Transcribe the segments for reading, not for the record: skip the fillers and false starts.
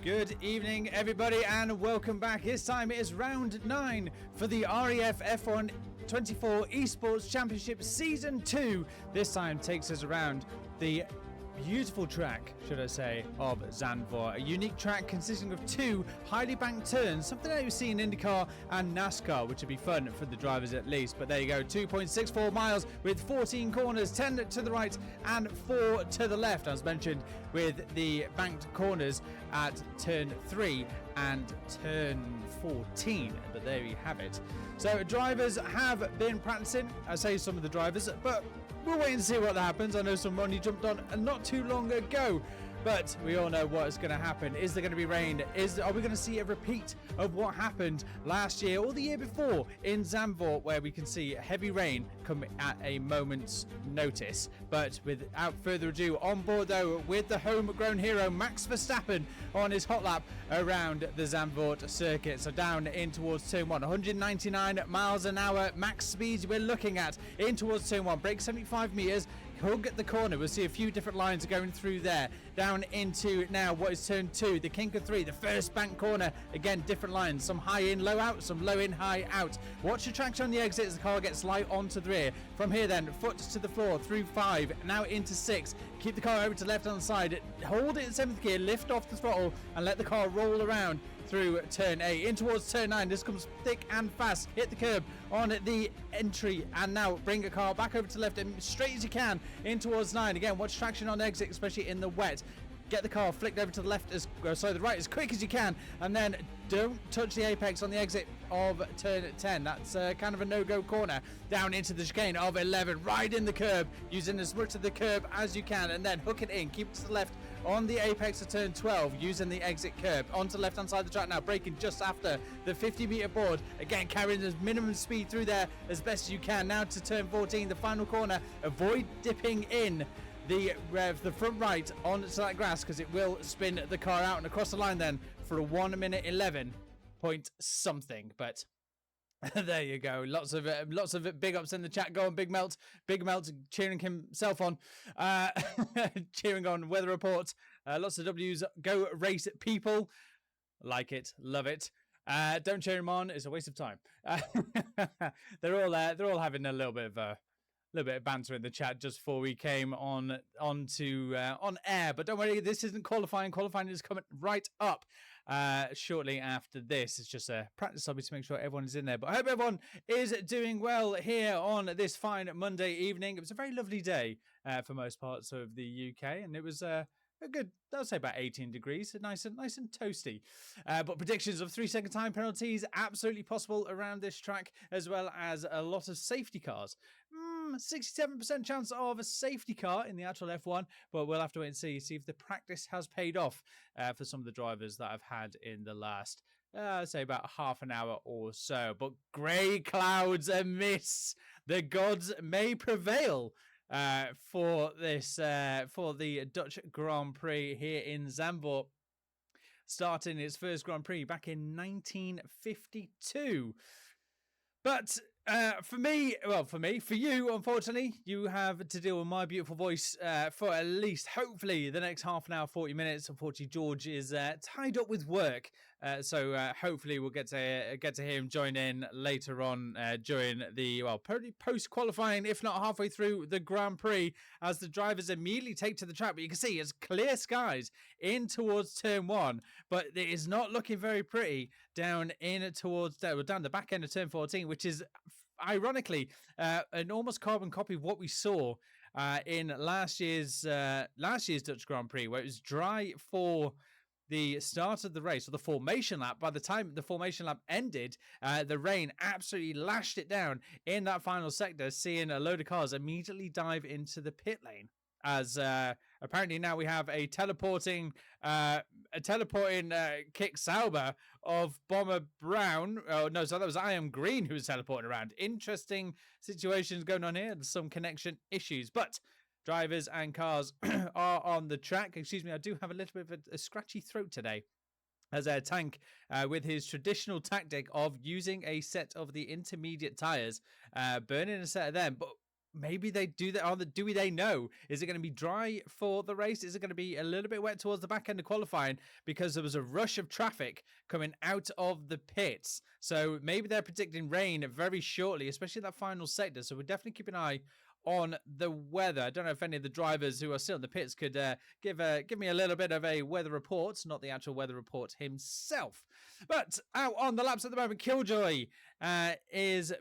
Good evening, everybody, and welcome back. This time it is round 9 for the RAF F1 24 Esports Championship Season 2. This time takes us around the beautiful track, should I say, of Zandvoort. A unique track consisting of 2 highly banked turns, something that you see in IndyCar and NASCAR, which would be fun for the drivers at least. But there you go, 2.64 miles with 14 corners, 10 to the right and 4 to the left, as mentioned, with the banked corners at turn 3 and turn 14. But there you have it. So drivers have been practicing, I say some of the drivers, but we'll wait and see what happens. I know some money jumped on not too long ago, but we all know what is going to happen. Is there going to be rain? Are we going to see a repeat of what happened last year or the year before in Zandvoort, where we can see heavy rain come at a moment's notice? But without further ado, on board though with the homegrown hero Max Verstappen on his hot lap around the Zandvoort circuit. So down in towards turn 1, 199 miles an hour max speeds we're looking at in towards turn 1. Brake 75 meters. Hug at the corner. We'll see a few different lines going through there. Down into now what is turn 2, the kink of 3, the first bank corner. Again, different lines. Some high in, low out, some low in, high out. Watch the traction on the exit as the car gets light onto the rear. From here then, foot to the floor through 5, now into 6. Keep the car over to the left hand side. Hold it in 7th gear, lift off the throttle and let the car roll around through turn 8 in towards turn 9. This comes thick and fast. Hit the curb on the entry and now bring a car back over to the left and straight as you can in towards 9. Again, watch traction on exit, especially in the wet. Get the car flicked over to the left the right as quick as you can, and then don't touch the apex on the exit of turn 10. That's kind of a no-go corner. Down into the chicane of 11, right in the curb, using as much of the curb as you can, and then hook it in, keep it to the left on the apex of turn 12, using the exit curb onto the left hand side of the track now, braking just after the 50-meter board. Again, carrying as minimum speed through there as best as you can. Now to turn 14, the final corner. Avoid dipping in the front right onto that grass, because it will spin the car out and across the line then for a 1 minute 11 point something. But there you go. Lots of big ups in the chat. Go on, Big Melt cheering himself on, cheering on Weather Report. Lots of W's. Go race people. Like it, love it. Don't cheer him on. It's a waste of time. They're all having a little bit of banter in the chat just before we came on air. But don't worry, this isn't qualifying. Qualifying is coming right up shortly after this. It's just a practice hobby to make sure everyone is in there. But I hope everyone is doing well here on this fine Monday evening. It was a very lovely day for most parts of the UK, and it was a good, I'll say about 18 degrees, nice and toasty. But predictions of 3-second time penalties absolutely possible around this track, as well as a lot of safety cars. 67% chance of a safety car in the actual F1, but we'll have to wait and see if the practice has paid off for some of the drivers that I've had in the last, say about half an hour or so. But grey clouds and mists, the gods may prevail for the Dutch Grand Prix here in Zandvoort, starting its first Grand Prix back in 1952. But for you, unfortunately, you have to deal with my beautiful voice for at least, hopefully, the next half an hour, 40 minutes. Unfortunately, George is tied up with work, so hopefully we'll get to hear him join in later on during the post-qualifying, if not halfway through the Grand Prix, as the drivers immediately take to the track. But you can see it's clear skies in towards turn 1, but it is not looking very pretty down the back end of turn 14, which is ironically an almost carbon copy of what we saw in last year's Dutch Grand Prix, where it was dry for the start of the race, or the formation lap. By the time the formation lap ended, the rain absolutely lashed it down in that final sector, seeing a load of cars immediately dive into the pit lane. As apparently now we have a teleporting kick Sauber of BomberBrown. Oh no, so that was I Am Green who was teleporting around. Interesting situations going on here, and some connection issues. But drivers and cars are on the track. Excuse me, I do have a little bit of a scratchy throat today, as Tank, with his traditional tactic of using a set of the intermediate tyres, burning a set of them. But maybe they do that. Do they know? Is it going to be dry for the race? Is it going to be a little bit wet towards the back end of qualifying because there was a rush of traffic coming out of the pits? So maybe they're predicting rain very shortly, especially that final sector. So we're definitely keeping an eye on the weather. I don't know if any of the drivers who are still in the pits could give me a little bit of a weather report, not the actual weather report himself. But out on the laps at the moment, Killjoy is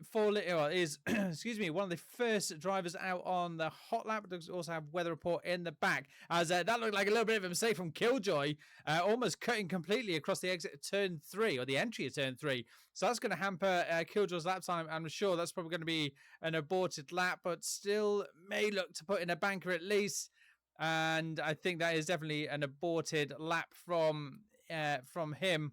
excuse me, one of the first drivers out on the hot lap. Does also have weather report in the back, as that looked like a little bit of a mistake from Killjoy, almost cutting completely across the exit of turn 3, or the entry of turn 3. So that's going to hamper Killjoy's lap time. I'm sure that's probably going to be an aborted lap, but still may look to put in a banker at least. And I think that is definitely an aborted lap from him.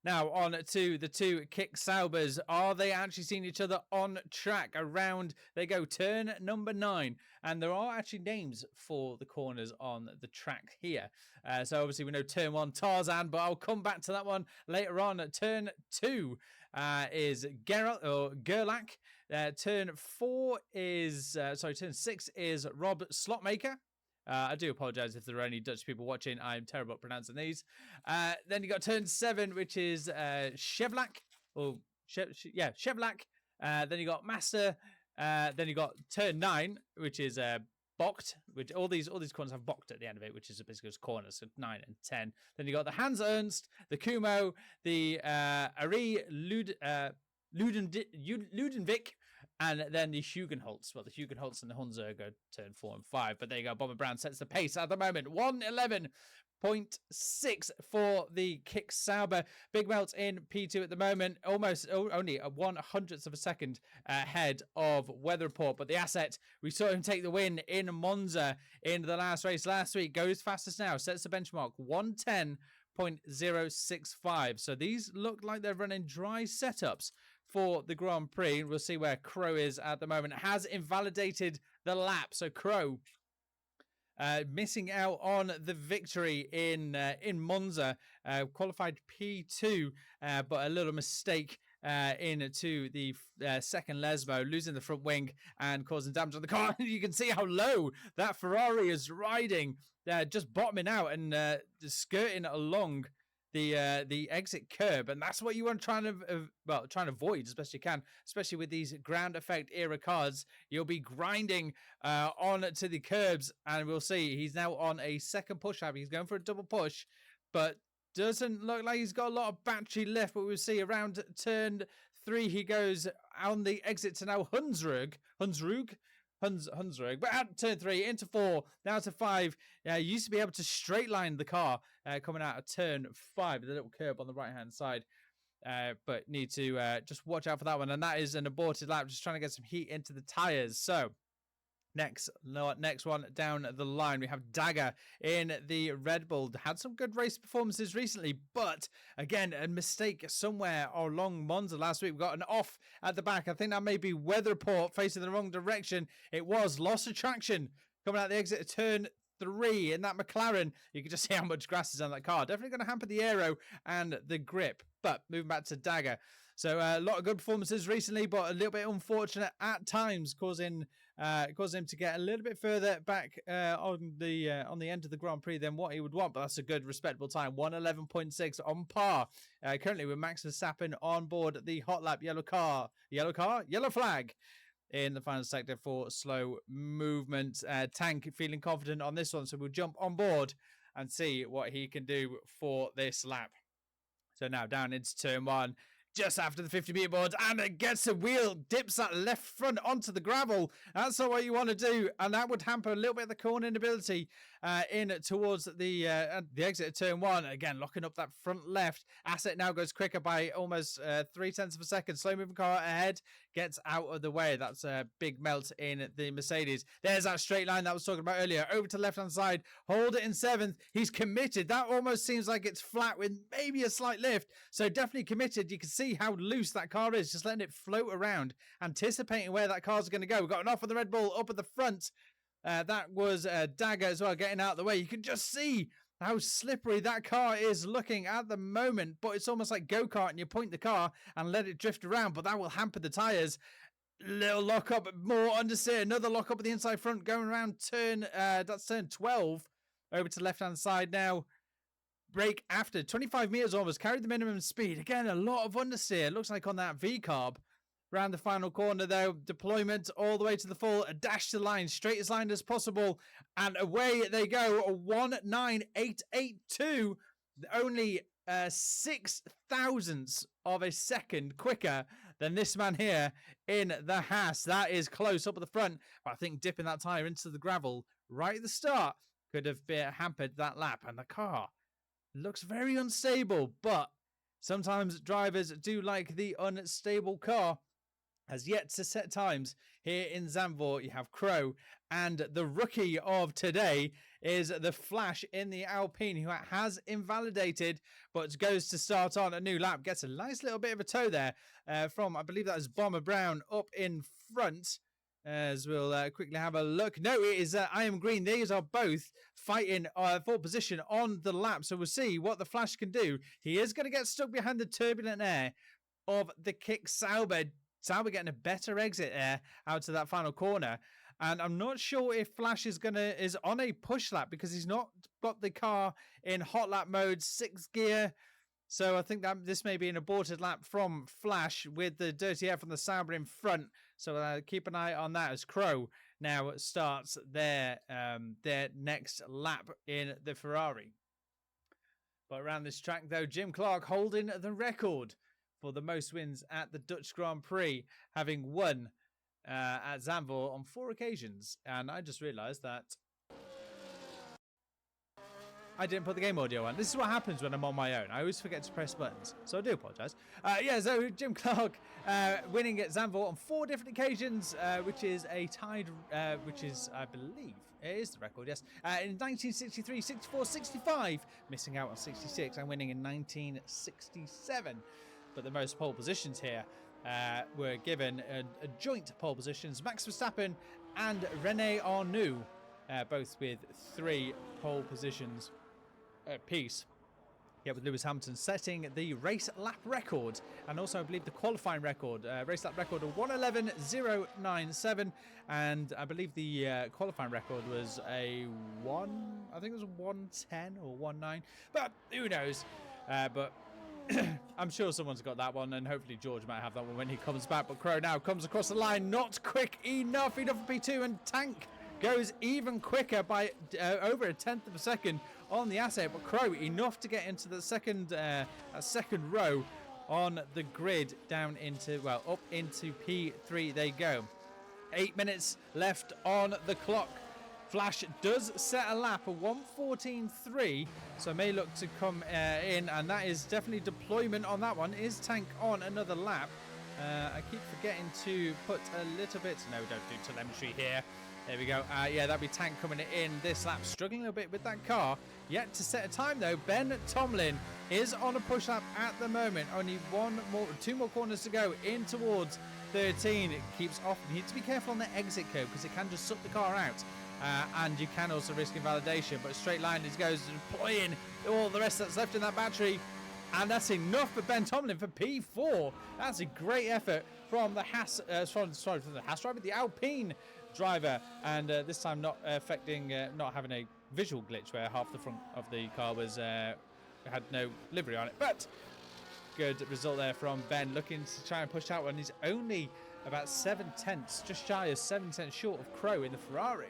Now on to the two kick Saubers. Are they actually seeing each other on track? Around they go, turn number 9. And there are actually names for the corners on the track here. So obviously we know turn 1, Tarzan, but I'll come back to that one later on. Turn 2 is Gerlach. Turn 6 is Rob Slotmaker. I do apologize if there are any Dutch people watching. I'm terrible at pronouncing these. Then you got turn 7, which is Shevlak. Shevlak. Then you got Master. Then you got turn 9, which is Bocht. Which all these corners have Bocht at the end of it, which is basically just corners, so 9 and 10. Then you got the Hans Ernst, the Kumo, the Ari Ludenvik, and then the Hugenholtz. Well, the Hugenholtz and the Hunzer go turn 4 and 5. But there you go. BomberBrown sets the pace at the moment. 1:11.6 for the kick Sauber. Big Melt in P2 at the moment. Almost only a 1/100th of a second ahead of Weather Report. But the Asset, we saw him take the win in Monza in the last race last week. Goes fastest now. Sets the benchmark. 1:10.065. So these look like they're running dry setups for the Grand Prix. We'll see where Crow is at the moment. Has invalidated the lap. So Crow missing out on the victory in Monza. Qualified P2, but a little mistake into the second Lesmo, losing the front wing and causing damage on the car. You can see how low that Ferrari is riding, just bottoming out and skirting along the exit curb, and that's what you want to try and avoid as best you can, especially with these ground effect era cars. You'll be grinding on to the curbs, and we'll see he's now on a second push up. He's going for a double push, but doesn't look like he's got a lot of battery left. But we'll see around turn 3 he goes on the exit to now Hunsrug, but at turn 3 into 4, now to 5. Used to be able to straight line the car coming out of turn 5, the little curb on the right hand side, but need to just watch out for that one. And that is an aborted lap, just trying to get some heat into the tires. So next one down the line, we have Dagger in the Red Bull. Had some good race performances recently, but again, a mistake somewhere along Monza last week. We got an off at the back. I think that may be Weather Report facing the wrong direction. It was loss of traction coming out the exit of turn 3 in that McLaren. You can just see how much grass is on that car. Definitely going to hamper the aero and the grip. But moving back to Dagger. So a lot of good performances recently, but a little bit unfortunate at times, causing him to get a little bit further back on the end of the Grand Prix than what he would want. But that's a good, respectable time. 1:11.6 on par. Currently with Max Verstappen on board the hot lap yellow flag in the final sector for slow movement. Tank feeling confident on this one, so we'll jump on board and see what he can do for this lap. So now down into turn 1, just after the 50-meter board, and it gets a wheel, dips that left front onto the gravel. That's not what you want to do, and that would hamper a little bit of the cornering ability in towards the exit of turn 1. Again, locking up that front left. Asset now goes quicker by almost 0.3 of a second. Slow moving car ahead gets out of the way. That's a big melt in the Mercedes. There's that straight line that I was talking about earlier. Over to the left-hand side. Hold it in 7th. He's committed. That almost seems like it's flat with maybe a slight lift. So definitely committed. You can see how loose that car is. Just letting it float around, anticipating where that car's going to go. We've got an off on the Red Bull up at the front. That was Dagger as well, getting out of the way. You can just see how slippery that car is looking at the moment, but it's almost like go-kart, and you point the car and let it drift around, but that will hamper the tyres. Little lock up, more understeer, another lock up at the inside front, going around turn, that's turn 12, over to the left-hand side now. Brake after 25 meters almost, carried the minimum speed. Again, a lot of understeer. Looks like on that VCARB. Round the final corner though, deployment all the way to the full, a dash to the line, straightest line as possible, and away they go. A 19882, only 6 thousandths of a second quicker than this man here in the Haas. That is close up at the front, but I think dipping that tyre into the gravel right at the start could have hampered that lap, and the car looks very unstable, but sometimes drivers do like the unstable car. Has yet to set times here in Zandvoort. You have Crow, and the rookie of today is the Flash in the Alpine, who has invalidated, but goes to start on a new lap. Gets a nice little bit of a tow there from, I believe that is BomberBrown up in front. As we'll quickly have a look. No, it is I Am Green. These are both fighting for position on the lap. So we'll see what the Flash can do. He is going to get stuck behind the turbulent air of the kick Sauber. Sauber getting a better exit there out to that final corner. And I'm not sure if Flash is on a push lap, because he's not got the car in hot lap mode, 6th gear. So I think that this may be an aborted lap from Flash with the dirty air from the Sauber in front. So keep an eye on that as Crow now starts their next lap in the Ferrari. But around this track though, Jim Clark holding the record for the most wins at the Dutch Grand Prix, having won at Zandvoort on 4 occasions. And I just realised that I didn't put the game audio on. This is what happens when I'm on my own. I always forget to press buttons, so I do apologise. So Jim Clark winning at Zandvoort on 4 different occasions, which is a tied, which is, I believe, it is the record, yes. In 1963, 64, 65, missing out on 66 and winning in 1967. But the most pole positions here were given a joint pole positions. Max Verstappen and René Arnoux, both with 3 pole positions apiece. Yeah, with Lewis Hamilton setting the race lap record, and also I believe the qualifying record, race lap record of 1:11.097, and I believe the qualifying record was I think it was 1:10 or 1:09, but who knows? But I'm sure someone's got that one, and hopefully George might have that one when he comes back. But Crow now comes across the line, not quick enough for P2, and Tank goes even quicker by over 1/10 of a second on the asset. But Crow enough to get into the second row on the grid, down into, well, up into P3 they go. 8 minutes left on the clock. Flash does set a lap of 1:14.3, so may look to come in, and that is definitely deployment on that one. Is Tank on another lap? I keep forgetting to put a little bit. No, don't do telemetry here. There we go. Yeah, that'll be Tank coming in this lap, struggling a little bit with that car. Yet to set a time though. Ben Tomlin is on a push lap at the moment. Only 2 more corners to go in towards 13. It keeps off. You need to be careful on the exit curve, because it can just suck the car out. And you can also risk invalidation, but straight line as goes, deploying all the rest that's left in that battery, and that's enough for Ben Tomlin for P4. That's a great effort from the Haas, from the Haas driver, the Alpine driver, and this time not affecting, not having a visual glitch where half the front of the car was had no livery on it. But good result there from Ben, looking to try and push out when he's only about 7/10, just shy of 7/10 short of Crow in the Ferrari.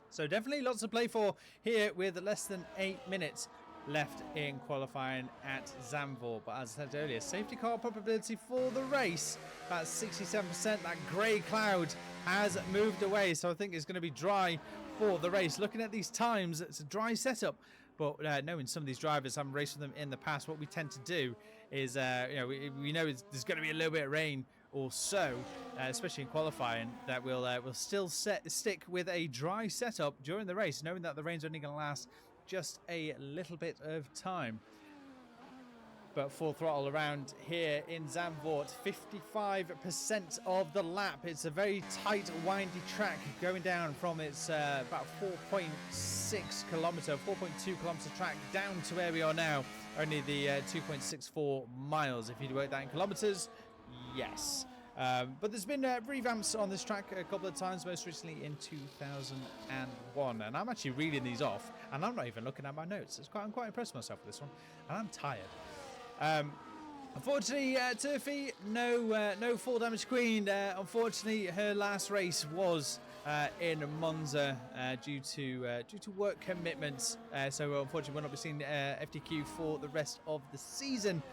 So definitely lots to play for here with less than 8 minutes left in qualifying at Zandvoort. But as I said earlier, safety car probability for the race, about 67%. That grey cloud has moved away, so I think it's going to be dry for the race. Looking at these times, it's a dry setup. But knowing some of these drivers, having raced with them in the past, what we tend to do is, we know there's going to be a little bit of rain or so, especially in qualifying, that we'll still stick with a dry setup during the race, knowing that the rain's only going to last just a little bit of time. But full throttle around here in Zandvoort, 55% of the lap. It's a very tight, windy track going down from its about 4.6 kilometre, 4.2 kilometre track down to where we are now, only the 2.64 miles. If you work that in kilometres, yes. But there's been revamps on this track a couple of times, most recently in 2001. And I'm actually reading these off, and I'm not even looking at my notes. I'm quite impressed with myself with this one, and I'm tired. Unfortunately, Turfy, no full damage queen. Unfortunately, her last race was in Monza due to work commitments. So unfortunately, we'll not be seeing FDQ for the rest of the season,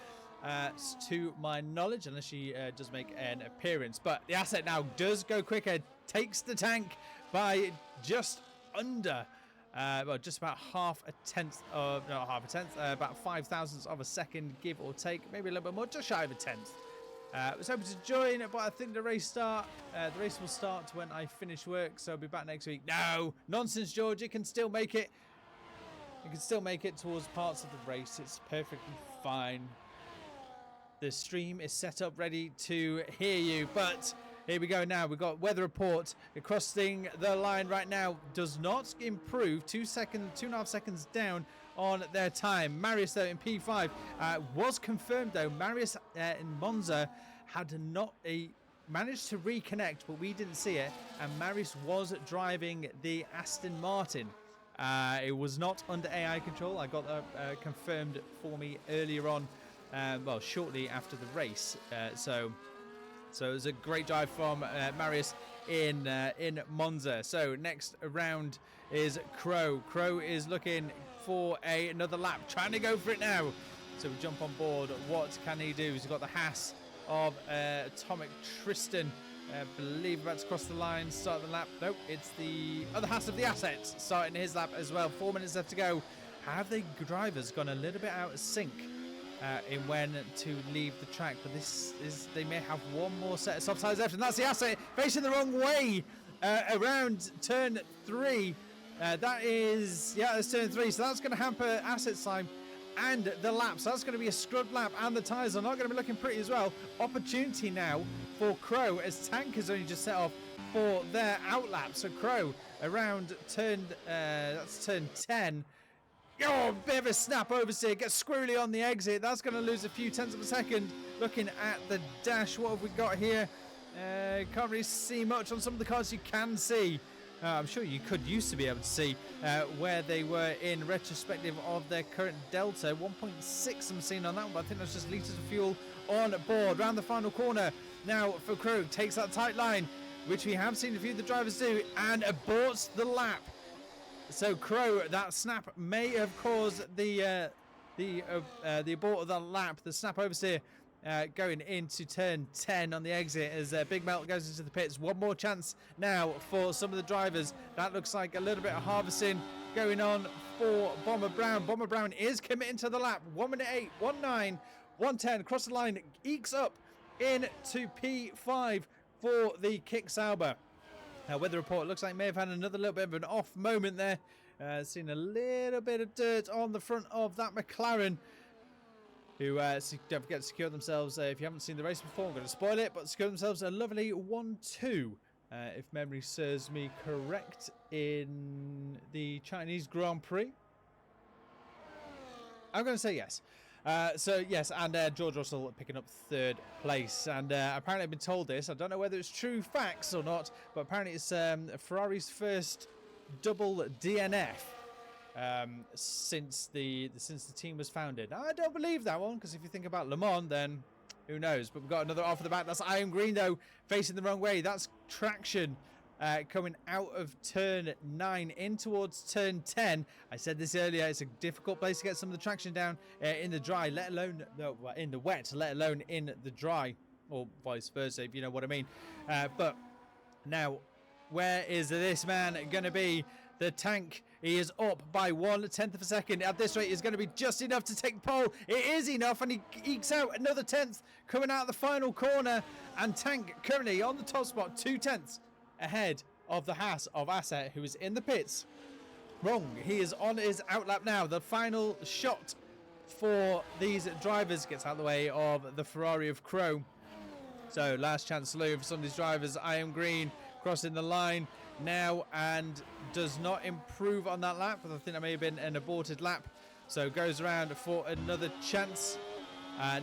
to my knowledge, unless she does make an appearance. But the asset now does go quicker, takes the tank by just under. Well, just about half a tenth, about 5 thousandths of a second, give or take, maybe a little bit more, just shy of a tenth. I was hoping to join, but I think the race will start when I finish work, so I'll be back next week. No, nonsense, George. You can still make it. You can still make it towards parts of the race. It's perfectly fine. The stream is set up, ready to hear you, but here we go now. We've got weather report crossing the line right now. Does not improve. 2.5 seconds down on their time. Marius, though, in P5 was confirmed, though. Marius in Monza had not managed to reconnect, but we didn't see it. And Marius was driving the Aston Martin. It was not under AI control. I got that confirmed for me earlier on, well, shortly after the race. So it was a great drive from Marius in Monza. So next round is Crow. Crow is looking for another lap, trying to go for it now. So we jump on board. What can he do? He's got the Haas of AtomicTristan. Believe about to cross the line, start the lap. Nope, it's the other Haas of the Asset starting his lap as well. 4 minutes left to go. Have the drivers gone a little bit out of sync in when to leave the track? But they may have one more set of soft tires left, and that's the Asset facing the wrong way around turn 3. That's turn 3, so that's going to hamper Asset's time and the lap. So that's going to be a scrub lap, and the tyres are not going to be looking pretty as well. Opportunity now for Crow, as Tank has only just set off for their outlap. So Crow around turn 10. Oh, bit of a snap oversteer, gets squirrely on the exit. That's going to lose a few tenths of a second. Looking at the dash, what have we got here? Can't really see much. On some of the cars you can see. I'm sure you used to be able to see where they were in retrospective of their current delta. 1.6 I'm seeing on that one, but I think that's just litres of fuel on board. Round the final corner now for Crow. Takes that tight line, which we have seen a few of the drivers do, and aborts the lap. So Crow, that snap may have caused the abort of the lap, the snap oversteer, going into turn 10 on the exit as Big Melt goes into the pits. One more chance now for some of the drivers. That looks like a little bit of harvesting going on for BomberBrown. BomberBrown is committing to the lap. 1 minute 8, 1:09, 1:10, across the line, ekes up into P5 for the Kick Sauber. Weather report looks like may have had another little bit of an off moment there. Seen a little bit of dirt on the front of that McLaren, who don't forget to secure themselves, if you haven't seen the race before, I'm going to spoil it, but secure themselves a lovely 1-2, if memory serves me correct, in the Chinese Grand Prix. I'm going to say yes. So yes, and George Russell picking up 3rd place, and apparently I've been told this. I don't know whether it's true facts or not, but apparently it's Ferrari's first double DNF since the team was founded. Now, I don't believe that one, because if you think about Le Mans, then who knows? But we've got another off the back. That's Iron Green though, facing the wrong way. That's traction. Coming out of turn 9 in towards turn 10. I said this earlier, it's a difficult place to get some of the traction down in the dry, let alone in the wet, let alone in the dry, or vice versa, if you know what I mean. But now, where is this man going to be? The tank, he is up by 1/10 of a second. At this rate, is going to be just enough to take pole. It is enough, and he ekes out another 10th coming out of the final corner. And Tank currently on the top spot, 2 tenths ahead of the Haas of Asset, who is in the pits. Wrong, he is on his outlap now. The final shot for these drivers gets out of the way of the Ferrari of Crow. So last chance saloon for some of these drivers. Iron Green crossing the line now and does not improve on that lap, but I think that may have been an aborted lap. So goes around for another chance.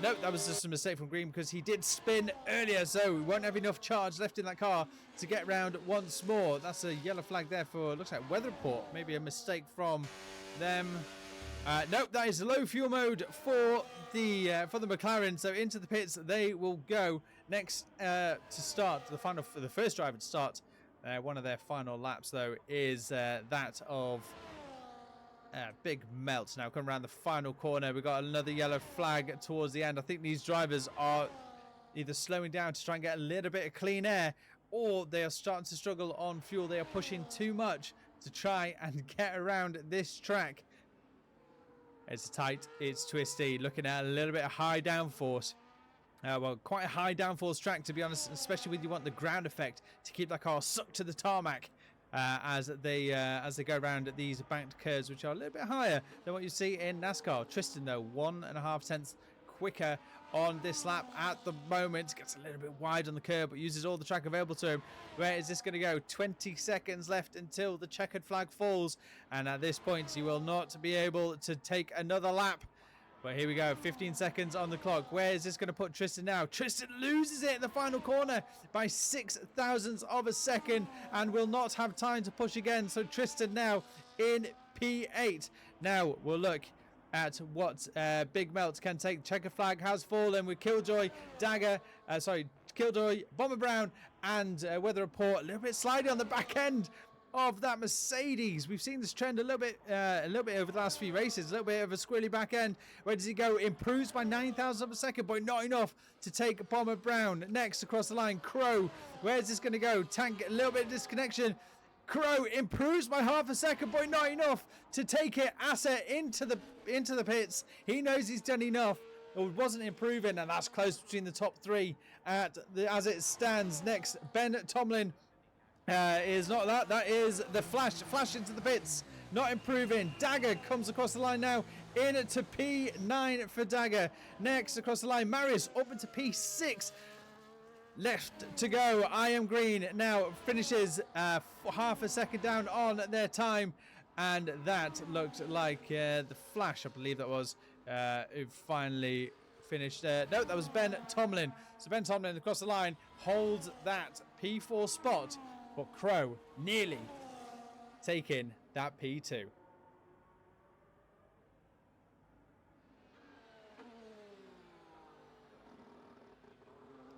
Nope, that was just a mistake from Green because he did spin earlier, so we won't have enough charge left in that car to get round once more. That's a yellow flag there for, looks like weather report. Maybe a mistake from them. Nope, that is low fuel mode for the McLaren. So into the pits they will go next to start the first driver to start. One of their final laps though is that of Big Melt. Now come around the final corner. We've got another yellow flag towards the end. I think these drivers are either slowing down to try and get a little bit of clean air, or they are starting to struggle on fuel. They are pushing too much to try and get around this track. It's tight, it's twisty, looking at a little bit of high downforce. Well, quite a high downforce track, to be honest, especially when you want the ground effect to keep that car sucked to the tarmac. As they go around these banked curves, which are a little bit higher than what you see in NASCAR. Tristan, though, 1.5 tenths quicker on this lap at the moment. Gets a little bit wide on the curb, but uses all the track available to him. Where is this going to go? 20 seconds left until the checkered flag falls. And at this point, you will not be able to take another lap. But here we go, 15 seconds on the clock. Where is this going to put Tristan now? Tristan loses it in the final corner by 6 thousandths of a second and will not have time to push again. So Tristan now in P8. Now we'll look at what Big Melt can take. Checker flag has fallen with Killjoy, Killjoy, BomberBrown and Weather Report. A little bit sliding on the back end of that Mercedes. We've seen this trend a little bit over the last few races. A little bit of a squirrely back end. Where does he go? Improves by 9,000 of a second, but not enough to take BomberBrown. Next across the line, Crow. Where's this going to go? Tank, a little bit of disconnection. Crow improves by half a second, but not enough to take it. Asset into the pits. He knows he's done enough. It wasn't improving, and that's close between the top three as it stands. Next, Ben Tomlin. Is not that. That is the flash into the pits. Not improving. Dagger comes across the line now. Into P9 for Dagger. Next across the line, Marius up into P6. Left to go. I Am Green now finishes half a second down on their time. And that looked like the Flash, I believe that was, who finally finished. No, that was Ben Tomlin. So Ben Tomlin across the line holds that P4 spot. But Crow nearly taking that P2.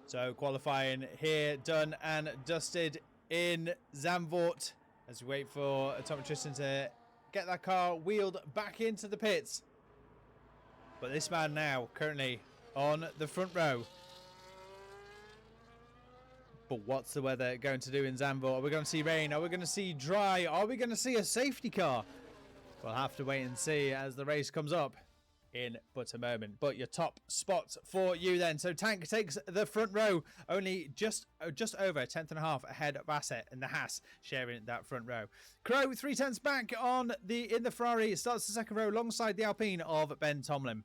So qualifying here, done and dusted in Zandvoort as we wait for AtomicTristan to get that car wheeled back into the pits. But this man now currently on the front row. But what's the weather going to do in Zandvoort? Are we going to see rain? Are we going to see dry? Are we going to see a safety car? We'll have to wait and see as the race comes up in but a moment. But your top spot for you then. So Tank takes the front row, only just over a tenth and a half ahead of Asset and the Haas sharing that front row. Crow 3 tenths back in the Ferrari. Starts the second row alongside the Alpine of Ben Tomlin.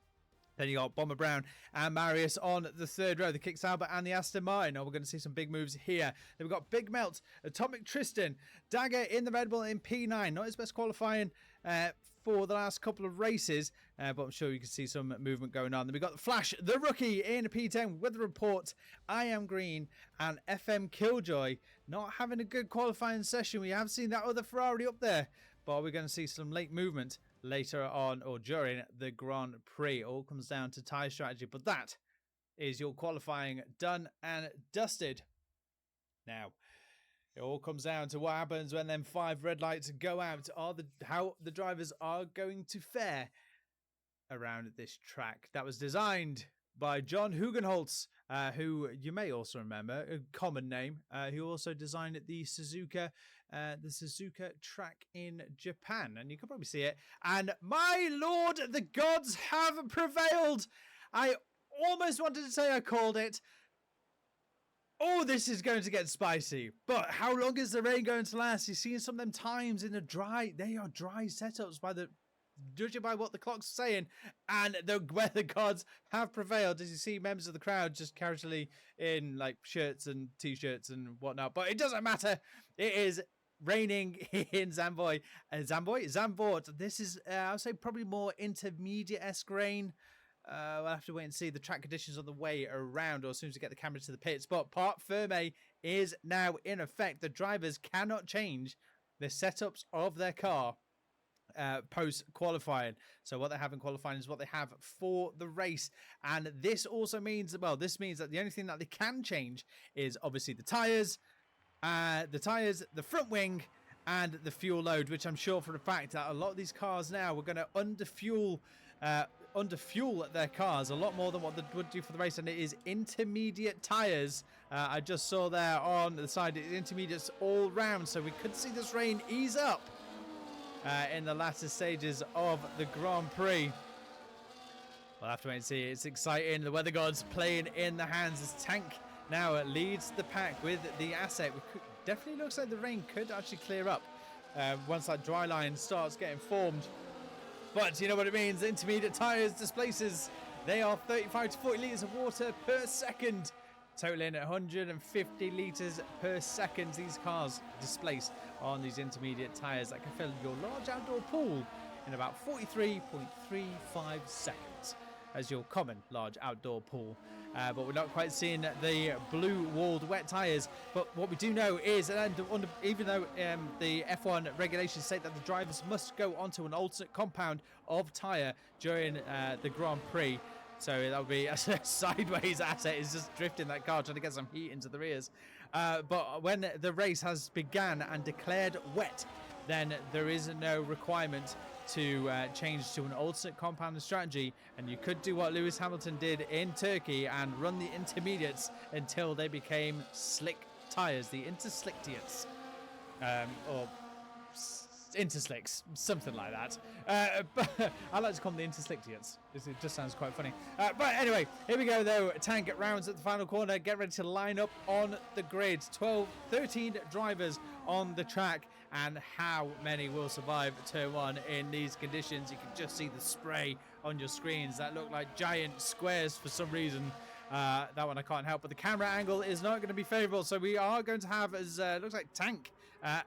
Then you got BomberBrown and Marius on the third row, the Kick Sauber and the Aston Martin. Now we're going to see some big moves here. Then we've got Big Melt, AtomicTristan, Dagger in the Red Bull in P9. Not his best qualifying for the last couple of races, but I'm sure you can see some movement going on. Then we've got the Flash, the rookie in P10, Weather Report, I Am Green, and FM Killjoy. Not having a good qualifying session. We have seen that other Ferrari up there, but we're going to see some late movement later on or during the Grand Prix. It all comes down to tyre strategy, but that is your qualifying done and dusted. Now, it all comes down to what happens when them 5 red lights go out. How the drivers are going to fare around this track. That was designed by John Hugenholtz, who you may also remember, a common name. He also designed the Suzuka track in Japan, and you can probably see it. And my lord, the gods have prevailed. I almost wanted to say I called it. Oh, this is going to get spicy. But how long is the rain going to last? You've seen some of them times in the dry. They are dry setups judging by what the clock's saying, and the weather gods have prevailed. As you see members of the crowd just casually in like shirts and t-shirts and whatnot, but it doesn't matter. It is raining in Zandvoort. This is, I would say, probably more intermediate-esque rain. We'll have to wait and see the track conditions on the way around, or as soon as we get the camera to the pits. But Parc Fermé is now in effect. The drivers cannot change the setups of their car post qualifying. So what they have in qualifying is what they have for the race. And this also means, well, this means that the only thing that they can change is obviously the tires, the front wing, and the fuel load, which I'm sure for a fact that a lot of these cars now are going to underfuel their cars a lot more than what they would do for the race, and it is intermediate tires. I just saw there on the side, it's intermediates all round, so we could see this rain ease up in the latter stages of the Grand Prix. We'll have to wait and see. It's exciting. The weather gods playing in the hands as Tank now leads the pack with TheAsset. Definitely looks like the rain could actually clear up once that dry line starts getting formed. But you know what it means. Intermediate tyres displaces. They are 35 to 40 litres of water per second. Totaling 150 litres per second. These cars displace on these intermediate tyres that can fill your large outdoor pool in about 43.35 seconds as your common large outdoor pool. But we're not quite seeing the blue walled wet tyres. But what we do know is that even though the F1 regulations say that the drivers must go onto an alternate compound of tyre during the Grand Prix, so that would be a sideways asset is just drifting that car trying to get some heat into the rears. But when the race has begun and declared wet, then there is no requirement to change to an alternate compound strategy, and you could do what Lewis Hamilton did in Turkey and run the intermediates until they became slick tyres, the interslicktiates, or interslicks, something like that. But I like to call them the interslicktiates. It just sounds quite funny. But anyway, here we go though. Tank rounds at the final corner. Get ready to line up on the grid. 13 drivers on the track, and how many will survive turn one in these conditions? You can just see the spray on your screens that look like giant squares for some reason. That one I can't help, but the camera angle is not going to be favourable, so we are going to have, as looks like Tank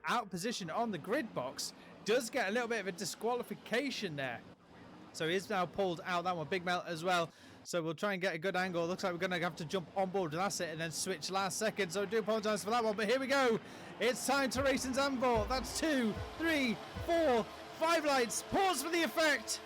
out position on the grid box, does get a little bit of a disqualification there, so he's now pulled out. That one, Big Melt as well, so we'll try and get a good angle. Looks like we're going to have to jump on board with TheAsset and then switch last second, so I do apologise for that one, but here we go. It's time to race in Zandvoort. That's 2, 3, 4, 5 lights. Pause for the effect.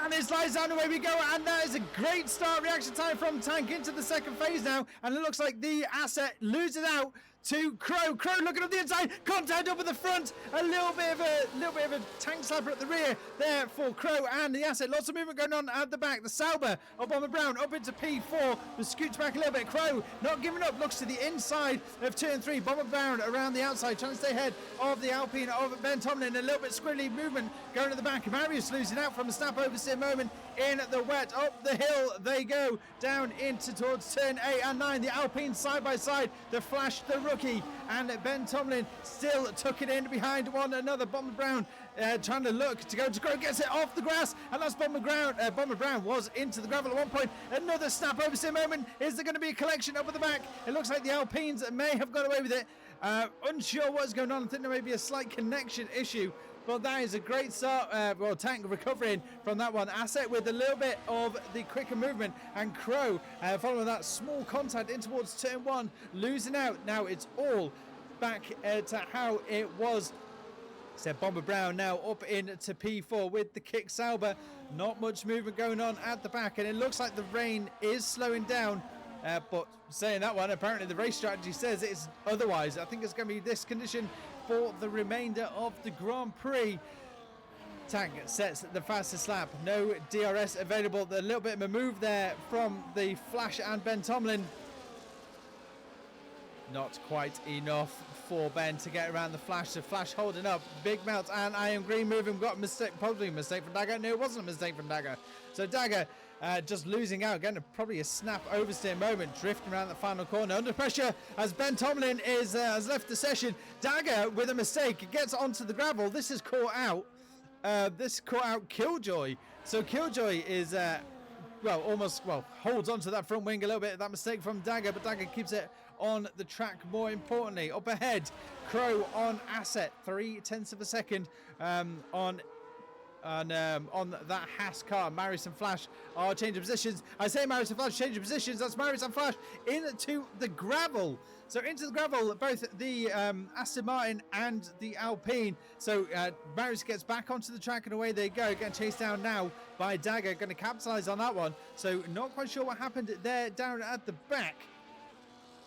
And it slides down, away we go, and that is a great start. Reaction time from Tank into the second phase now, and it looks like TheAsset loses out to Crow. Crow looking up the inside, contact up at the front, a little bit of a tank slapper at the rear there for Crow and TheAsset. Lots of movement going on at the back. The Sauber of BomberBrown up into P4, but scoots back a little bit. Crow not giving up, looks to the inside of turn 3. BomberBrown around the outside, trying to stay ahead of the Alpine of Ben Tomlin. A little bit squirrely movement going at the back. Marius losing out from a snap oversteer moment in the wet. Up the hill they go, down into towards turn 8 and 9. The Alpine side by side, the Flash, the rookie, and Ben Tomlin still tuck it in behind one another. BomberBrown trying to look to go to Crow, gets it off the grass, and that's BomberBrown. BomberBrown was into the gravel at one point. Another snap oversteer moment. Is there going to be a collection up at the back? It looks like the Alpines may have got away with it. Unsure what's going on. I think there may be a slight connection issue. Well, that is a great start. Well, Tank recovering from that one. Asset with a little bit of the quicker movement, and Crow following that small contact in towards turn 1, losing out. Now it's all back to how it was. Said BomberBrown now up into P4 with the kick Sauber. Not much movement going on at the back, and it looks like the rain is slowing down. But saying that one, apparently the race strategy says it's otherwise. I think it's going to be this condition for the remainder of the Grand Prix. Tank sets the fastest lap. No DRS available. A little bit of a move there from the Flash and Ben Tomlin. Not quite enough for Ben to get around the Flash. The Flash holding up. Big Melt and I Am Green moving. Got a mistake, probably a mistake from Daga. No, it wasn't a mistake from Daga. So Daga just losing out, getting probably a snap oversteer moment, drifting around the final corner under pressure as Ben Tomlin has left the session. Daga with a mistake gets onto the gravel. This is caught out. This caught out Killjoy. So Killjoy is holds onto that front wing a little bit. That mistake from Daga, but Daga keeps it on the track. More importantly, up ahead, Crow on Asset, 0.3 of a second on on that Haas car. Marius and Flash are changing positions. I say Marius and Flash changing positions. That's Marius and Flash into the gravel. So into the gravel, both the Aston Martin and the Alpine. So Marius gets back onto the track and away they go. Getting chased down now by Dagger. Going to capitalise on that one. So not quite sure what happened there down at the back.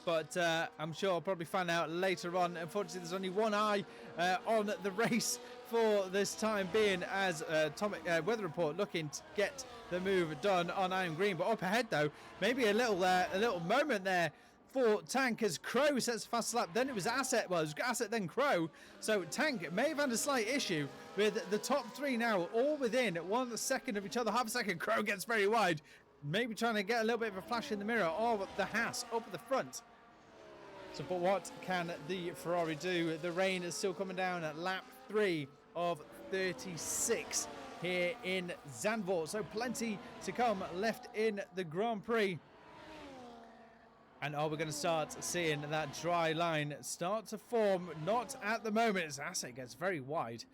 But I'm sure I'll probably find out later on. Unfortunately, there's only one eye on the race for this time being, as Weather Report looking to get the move done on Iron Green. But up ahead, though, maybe a little moment there for Tank as Crow sets a fast lap. Then it was Asset. Well, it was Asset, then Crow. So Tank may have had a slight issue with the top three now, all within 1 second of each other. Half a second, Crow gets very wide. Maybe trying to get a little bit of a flash in the mirror of the Haas up at the front. So, but what can the Ferrari do? The rain is still coming down at lap 3 of 36 here in Zandvoort. So plenty to come left in the Grand Prix. And are we going to start seeing that dry line start to form? Not at the moment. As Asset gets very wide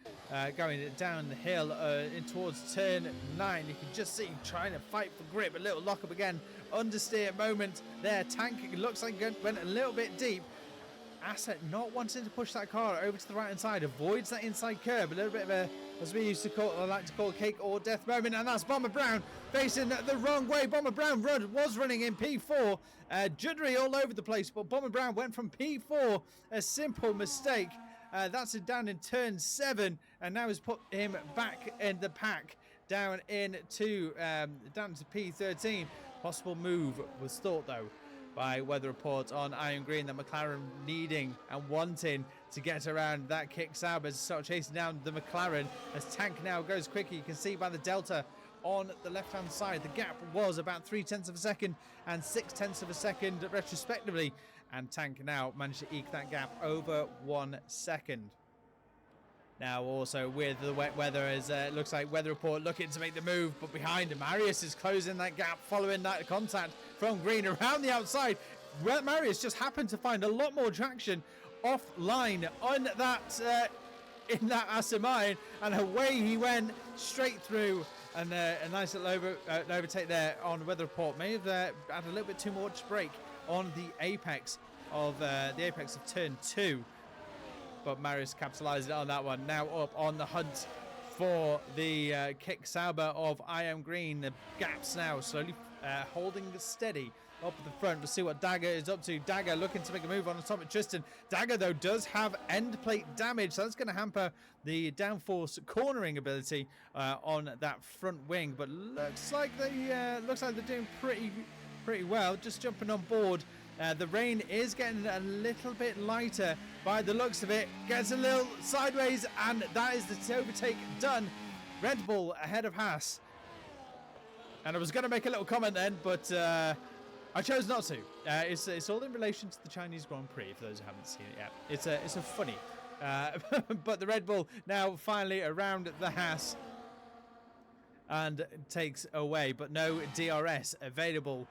going down the hill in towards turn 9. You can just see him trying to fight for grip. A little lock up again. Understeer moment there. Tank looks like it went a little bit deep. Asset not wanting to push that car over to the right hand side, avoids that inside curb. A little bit of a, as we used to call, I like to call, cake or death moment, and that's BomberBrown facing the wrong way. BomberBrown was running in P4, juddery all over the place, but BomberBrown went from P4, a simple mistake. That's it down in turn 7, and now has put him back in the pack down into P13. Possible move was thought though by Weather Report on Iron Green that McLaren needing and wanting to get around that kick Sauber to start chasing down the McLaren as Tank now goes quicker. You can see by the delta on the left hand side the gap was about 0.3 of a second and 0.6 of a second retrospectively, and Tank now managed to eke that gap over 1 second. Now also with the wet weather, as it looks like Weather Report looking to make the move, but behind him Marius is closing that gap following that contact from Green around the outside. Marius just happened to find a lot more traction offline on that in that Aston Martin, and away he went straight through. And a nice little overtake there on Weather Report. May have had a little bit too much brake on the apex of turn 2. But Marius capitalised on that one. Now up on the hunt for the kick Sauber of Iron Green. The gaps now slowly holding steady up at the front. We'll see what Dagger is up to. Dagger looking to make a move on AtomicTristan. Dagger, though, does have end plate damage, so that's going to hamper the downforce cornering ability on that front wing. But looks like they're doing pretty well. Just jumping on board. The rain is getting a little bit lighter by the looks of it. Gets a little sideways, and that is the overtake done. Red Bull ahead of Haas. And I was going to make a little comment then, but I chose not to. It's all in relation to the Chinese Grand Prix, for those who haven't seen it yet. It's a funny. But the Red Bull now finally around the Haas and takes away, but no DRS available.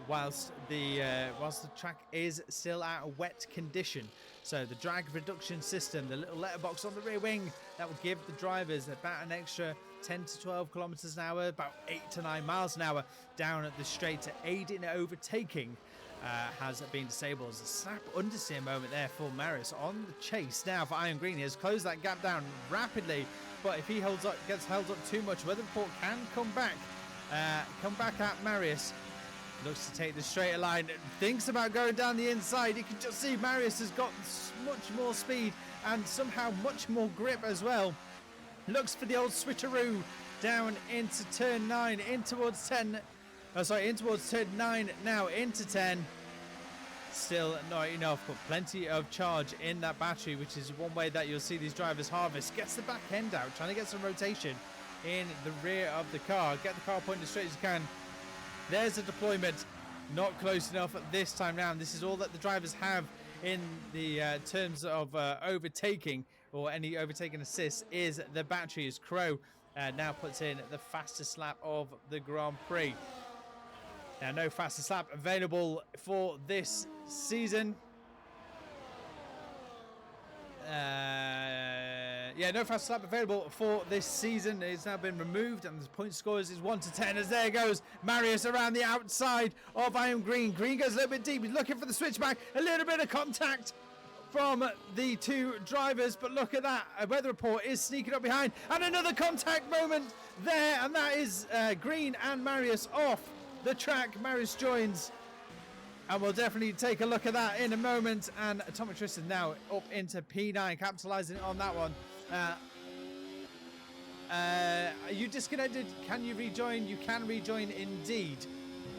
Whilst the track is still at a wet condition. So the drag reduction system, the little letterbox on the rear wing, that will give the drivers about an extra 10 to 12 kilometers an hour, about 8 to 9 miles an hour down at the straight to aid in overtaking. Has been disabled. As a snap understeer moment there for Marius on the chase now for Iron Green. He has closed that gap down rapidly, but if he gets held up too much, Weather Report can come back at Marius. Looks to take the straighter line, thinks about going down the inside. You can just see Marius has got much more speed and somehow much more grip as well. Looks for the old switcheroo down into turn 9, in towards turn 9, now into 10. Still not enough, but plenty of charge in that battery, which is one way that you'll see these drivers harvest. Gets the back end out, trying to get some rotation in the rear of the car. Get the car pointed as straight as you can. There's a deployment, not close enough this time round. This is all that the drivers have in the terms of overtaking or any overtaking assist is the battery, as Crow now puts in the fastest lap of the Grand Prix. Now, no fastest lap available for this season. Yeah, no fast lap available for this season. It's now been removed, and the point scores is 1 to 10. As there goes Marius around the outside of I Am Green. Green goes a little bit deep. He's looking for the switchback. A little bit of contact from the two drivers, but look at that. A weather report is sneaking up behind, and another contact moment there, and that is Green and Marius off the track. Marius joins, and we'll definitely take a look at that in a moment. And AtomicTristan now up into P9, capitalizing on that one. Are you disconnected? Can you rejoin? You can rejoin indeed.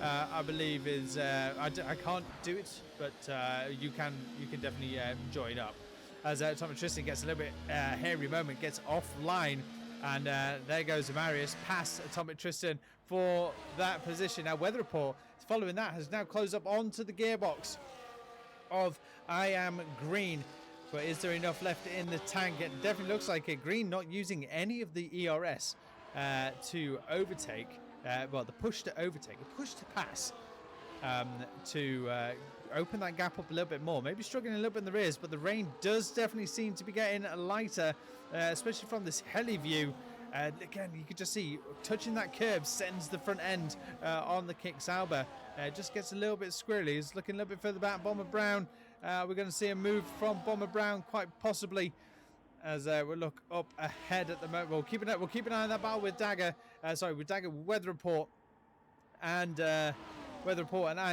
I believe is I can't do it, but you can definitely join up. As AtomicTristan gets a little bit hairy moment, gets offline, and there goes Marius past AtomicTristan for that position. Now weather report following that has now closed up onto the gearbox of I Am Green. But is there enough left in the tank? It definitely looks like it. Green not using any of the ERS to overtake. Well, the push to overtake, the push to pass, to open that gap up a little bit more. Maybe struggling a little bit in the rears, but the rain does definitely seem to be getting lighter, especially from this heli view. Again, you could just see touching that curb sends the front end on the kick Sauber. Just gets a little bit squirrely. He's looking a little bit further back. BomberBrown. We're going to see a move from BomberBrown quite possibly, as we look up ahead at the moment. We'll keep an eye on that battle with Dagger. With Dagger weather report and I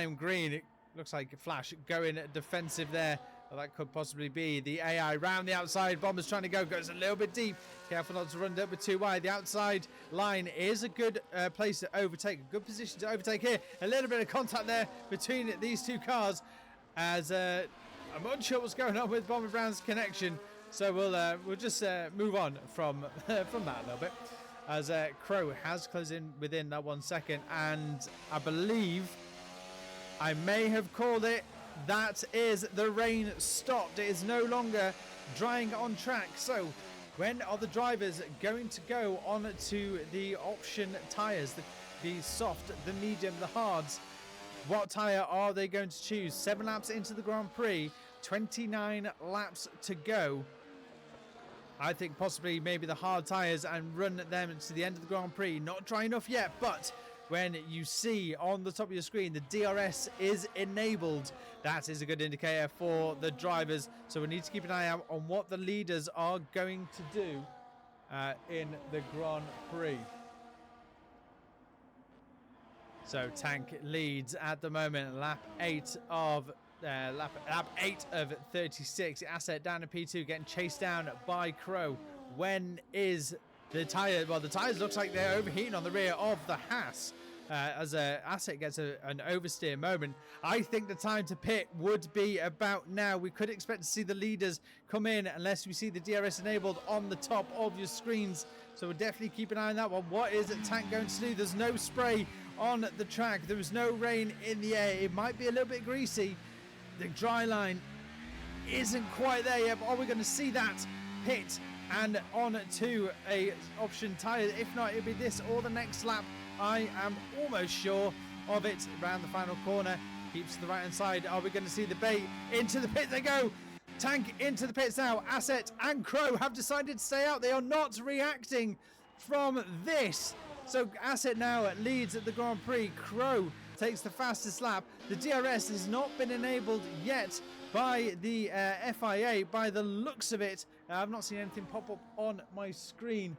Am Green. It looks like Flash going defensive there. Well, that could possibly be the AI round the outside. Bomber's trying to goes a little bit deep. Careful not to run up with too wide. The outside line is a good place to overtake. A good position to overtake here. A little bit of contact there between these two cars, as I'm unsure what's going on with BomberBrown's connection. So we'll just move on from that a little bit, as Crow has closed in within that 1 second, and I believe I may have called it. That is the rain stopped. It is no longer drying on track. So when are the drivers going to go on to the option tyres? The soft, the medium, the hards. What tyre are they going to choose? 7 laps into the Grand Prix, 29 laps to go. I think possibly maybe the hard tyres and run them to the end of the Grand Prix. Not dry enough yet, but when you see on the top of your screen the DRS is enabled, that is a good indicator for the drivers. So we need to keep an eye out on what the leaders are going to do in the Grand Prix. So Tank leads at the moment, lap 8 of 36. Asset down to P2, getting chased down by Crow. When is the tyre? Well, the tyres looks like they're overheating on the rear of the Haas. As Asset gets an oversteer moment. I think the time to pit would be about now. We could expect to see the leaders come in unless we see the DRS enabled on the top of your screens. So we'll definitely keep an eye on that one. What is Tank going to do? There's no spray on the track. There is no rain in the air. It might be a little bit greasy. The dry line isn't quite there yet, but are we going to see that pit and on to a option tyre? If not, it'll be this or the next lap. I am almost sure of it. Around the final corner, keeps to the right hand side. Are we going to see the bait? Into the pit they go. Tank into the pits now. Asset and Crow have decided to stay out. They are not reacting from this. So Asset now leads at the Grand Prix. Crow takes the fastest lap. The DRS has not been enabled yet by the FIA by the looks of it. I've not seen anything pop up on my screen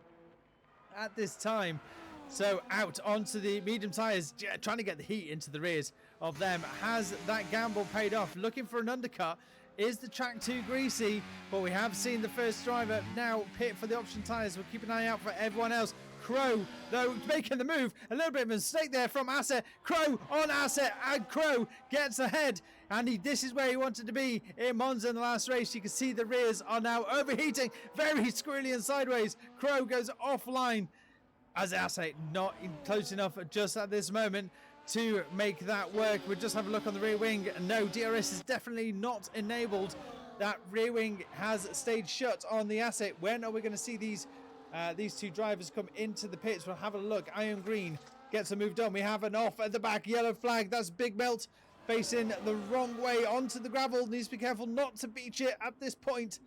at this time. So out onto the medium tyres, trying to get the heat into the rears of them. Has that gamble paid off? Looking for an undercut. Is the track too greasy? But we have seen the first driver now pit for the option tyres. We'll keep an eye out for everyone else. Crow, though, making the move. A little bit of a mistake there from Asset. Crow on Asset, and Crow gets ahead. And this is where he wanted to be in Monza in the last race. You can see the rears are now overheating. Very squirrely and sideways. Crow goes offline, as Asset not close enough just at this moment to make that work. We'll just have a look on the rear wing. No, DRS is definitely not enabled. That rear wing has stayed shut on the Asset. When are we going to see these two drivers come into the pits? We'll have a look. I Am Green gets a move done. We have an off at the back. Yellow flag. That's Big Melt facing the wrong way onto the gravel. Needs to be careful not to beach it at this point.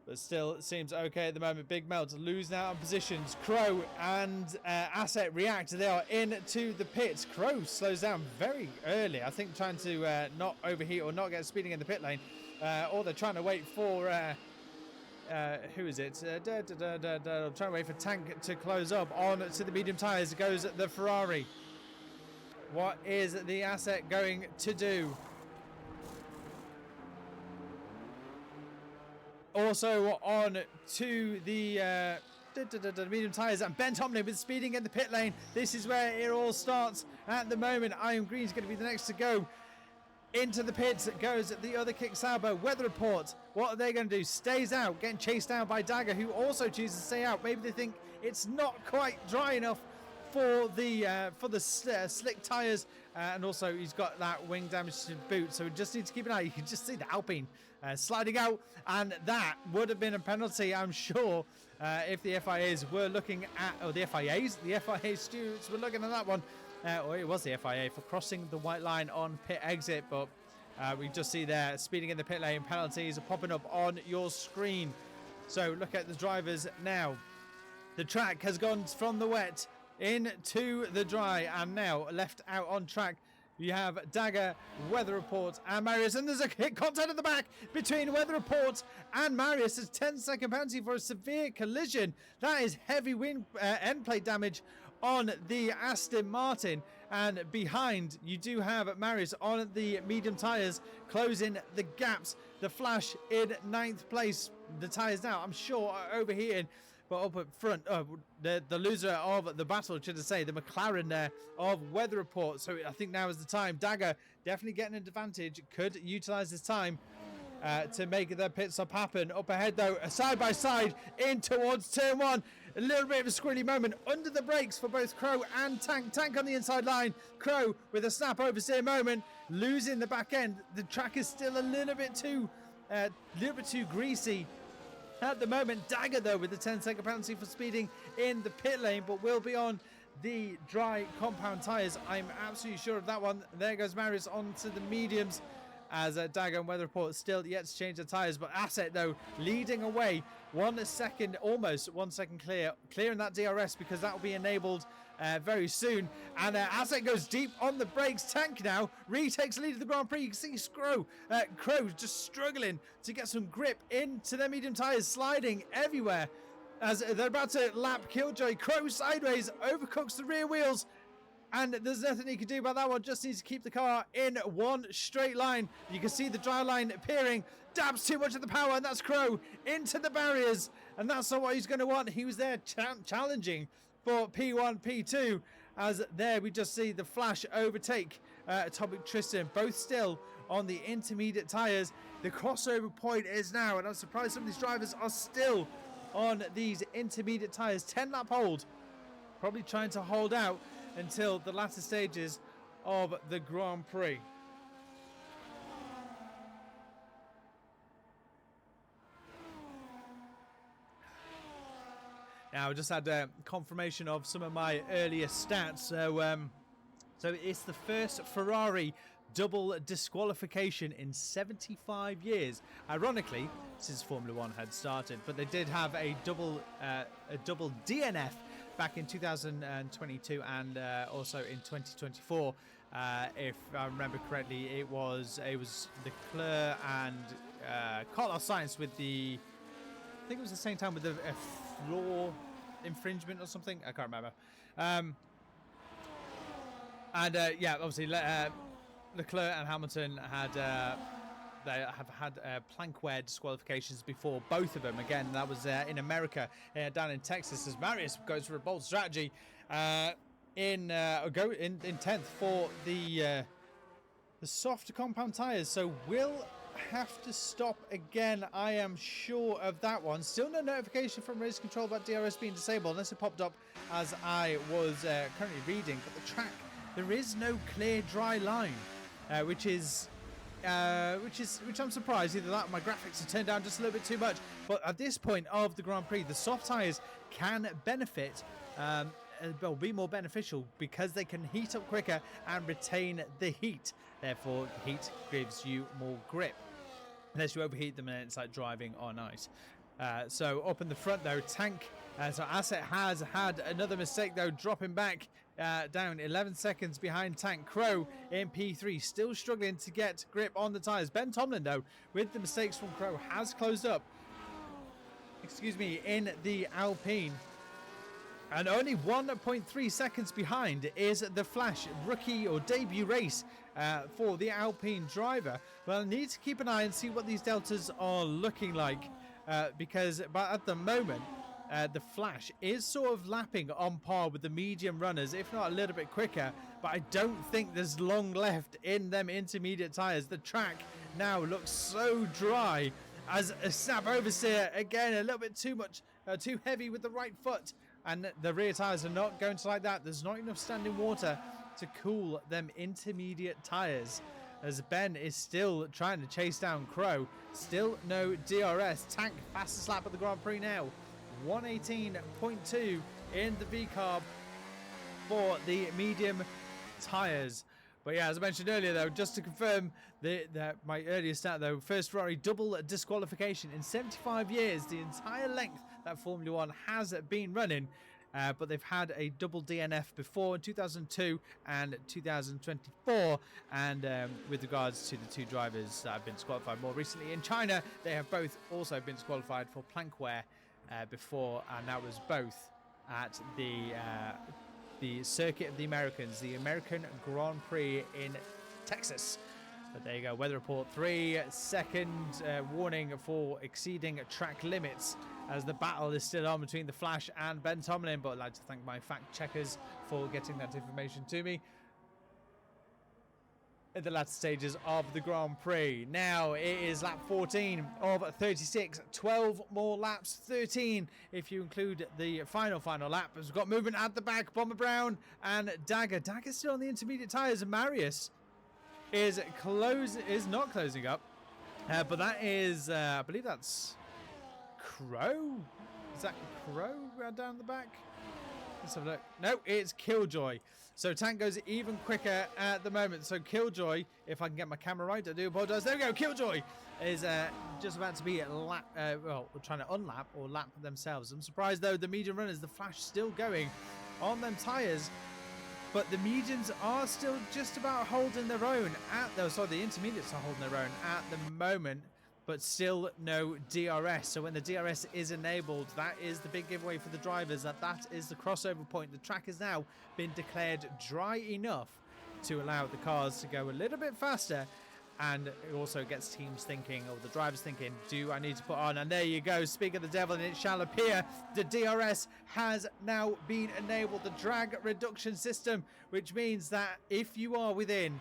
but still it seems okay at the moment. Big Melt losing out on positions. Crow and Asset react. They are into the pits. Crow slows down very early, I think, trying to not overheat or not get speeding in the pit lane, or they're trying to wait for who is it? I'm trying to wait for Tank to close up. On to the medium tyres goes the Ferrari. What is the Asset going to do? Also on to the medium tyres, and Ben Tomlin with speeding in the pit lane. This is where it all starts at the moment. Iron Green's going to be the next to go. Into the pits goes the other kick, Sauber. Weather report. What are they going to do? Stays out, getting chased down by Dagger, who also chooses to stay out. Maybe they think it's not quite dry enough for the slick tyres, and also he's got that wing damage to the boot, so we just need to keep an eye. You can just see the Alpine sliding out, and that would have been a penalty, I'm sure, if the FIAs were looking at, or the FIA stewards were looking at that one, or it was the FIA for crossing the white line on pit exit. But we just see there speeding in the pit lane penalties are popping up on your screen. So look at the drivers now. The track has gone from the wet into the dry, and now left out on track you have Dagger, Weather Report and Marius, and there's a hit contact at the back between Weather Report and Marius. It's 10-second penalty for a severe collision. That is heavy end plate damage on the Aston Martin, and behind you do have Marius on the medium tyres closing the gaps. The Flash in 9th place. The tyres now, I'm sure, are overheating. But up at front, the loser of the battle, should I say, the McLaren there of Weather Report. So I think now is the time. Dagger definitely getting an advantage. Could utilise this time to make their pit stop happen. Up ahead, though, side by side in towards turn 1. A little bit of a squirrely moment under the brakes for both Crow and Tank. Tank on the inside line. Crow with a snap oversteer moment, losing the back end. The track is still a little bit too greasy at the moment. Dagger, though, with the 10-second penalty for speeding in the pit lane, but will be on the dry compound tyres. I'm absolutely sure of that one. There goes Marius onto the mediums, as Dagger and Weather Report still yet to change the tyres. But Asset, though, leading away. Almost 1 second clearing that DRS, because that will be enabled very soon. And Asset goes deep on the brakes. Tank now retakes the lead of the Grand Prix. You can see Crow just struggling to get some grip into their medium tyres, sliding everywhere as they're about to lap Killjoy. Crow sideways, overcooks the rear wheels, and there's nothing he can do about that one. Just needs to keep the car in one straight line. You can see the dry line appearing. Dabs too much of the power, and that's Crow into the barriers, and that's not what he's going to want. He was there challenging for P1, P2, as there we just see the Flash overtake AtomicTristan, both still on the intermediate tyres. The crossover point is now, and I'm surprised some of these drivers are still on these intermediate tyres. 10-lap hold, probably trying to hold out until the latter stages of the Grand Prix. Now, I just had confirmation of some of my earlier stats. So it's the first Ferrari double disqualification in 75 years. Ironically, since Formula One had started, but they did have a double DNF back in 2022 and also in 2024. If I remember correctly, it was Leclerc and Carlos Sainz with the, I think it was the same time with a floor infringement or something. I can't remember. Yeah, obviously Leclerc and Hamilton had they have had plankware disqualifications before, both of them. Again, that was in America, down in Texas, as Marius goes for a bold strategy in 10th for the soft compound tyres. So will have to stop again, I am sure of that one. Still no notification from race control about DRS being disabled, unless it popped up as I was currently reading. But the track, there is no clear dry line, which I'm surprised. Either that or my graphics are turned down just a little bit too much. But at this point of the Grand Prix, the soft tyres can benefit, will be more beneficial, because they can heat up quicker and retain the heat. Therefore, heat gives you more grip, unless you overheat them and it's like driving on ice. So up in the front though, Tank, so Asset has had another mistake though, dropping back down 11 seconds behind Tank. Crow in P3 still struggling to get grip on the tyres. Ben Tomlin though, with the mistakes from Crow, has closed up, excuse me, in the Alpine. And only 1.3 seconds behind is the Flash rookie or debut race for the Alpine driver. Well, I need to keep an eye and see what these deltas are looking like because at the moment the Flash is sort of lapping on par with the medium runners, if not a little bit quicker, but I don't think there's long left in them intermediate tyres. The track now looks so dry as a snap oversteer again, a little bit too much, too heavy with the right foot. And the rear tyres are not going to like that. There's not enough standing water to cool them intermediate tyres. As Ben is still trying to chase down Crow. Still no DRS. Tank fastest lap of the Grand Prix now. 118.2 in the VCARB for the medium tyres. But yeah, as I mentioned earlier, though, just to confirm my earlier stat, though, first Ferrari double disqualification in 75 years, the entire length that Formula One has been running. But they've had a double DNF before in 2002 and 2024. And with regards to the two drivers that have been disqualified more recently in China, they have both also been disqualified for plank wear before, and that was both at the Circuit of the Americans, the American Grand Prix in Texas. But there you go, weather report, 3-second warning for exceeding track limits as the battle is still on between the Flash and Ben Tomlin. But I'd like to thank my fact checkers for getting that information to me at the latter stages of the Grand Prix. Now it is lap 14 of 36, 12 more laps, 13 if you include the final lap. As we've got movement at the back, BomberBrown and Daga's still on the intermediate tyres, and Marius is not closing up, but that is I believe that's Crow. Is that Crow down the back? Let's have a look. No, it's Killjoy. So Tank goes even quicker at the moment. So Killjoy, if I can get my camera right, I do apologise. There we go. Killjoy is just about to be trying to unlap or lap themselves. I'm surprised though, the medium runners, the Flash still going on them tyres, but the mediums are still just about holding their own the intermediates are holding their own at the moment. But still no DRS. So when the DRS is enabled, that is the big giveaway for the drivers, that is the crossover point. The track has now been declared dry enough to allow the cars to go a little bit faster, and it also gets teams thinking, or the drivers thinking, do I need to put on? And there you go, speak of the devil, and it shall appear. The DRS has now been enabled, the drag reduction system, which means that if you are within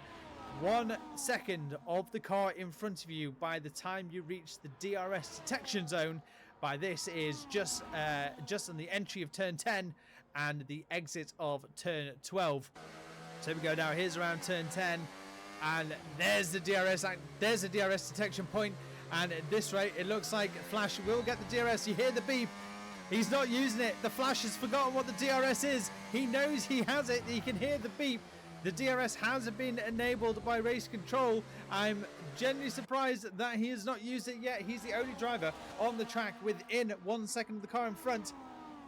1 second of the car in front of you by the time you reach the DRS detection zone, by this is just on the entry of turn 10 and the exit of turn 12. So here we go now, here's around turn 10, and there's the DRS detection point, and at this rate it looks like Flash will get the DRS. You hear the beep. He's not using it. The Flash has forgotten what the DRS is. He knows he has it. He can hear the beep. The DRS has been enabled by race control. I'm genuinely surprised that he has not used it yet. He's the only driver on the track within 1 second of the car in front.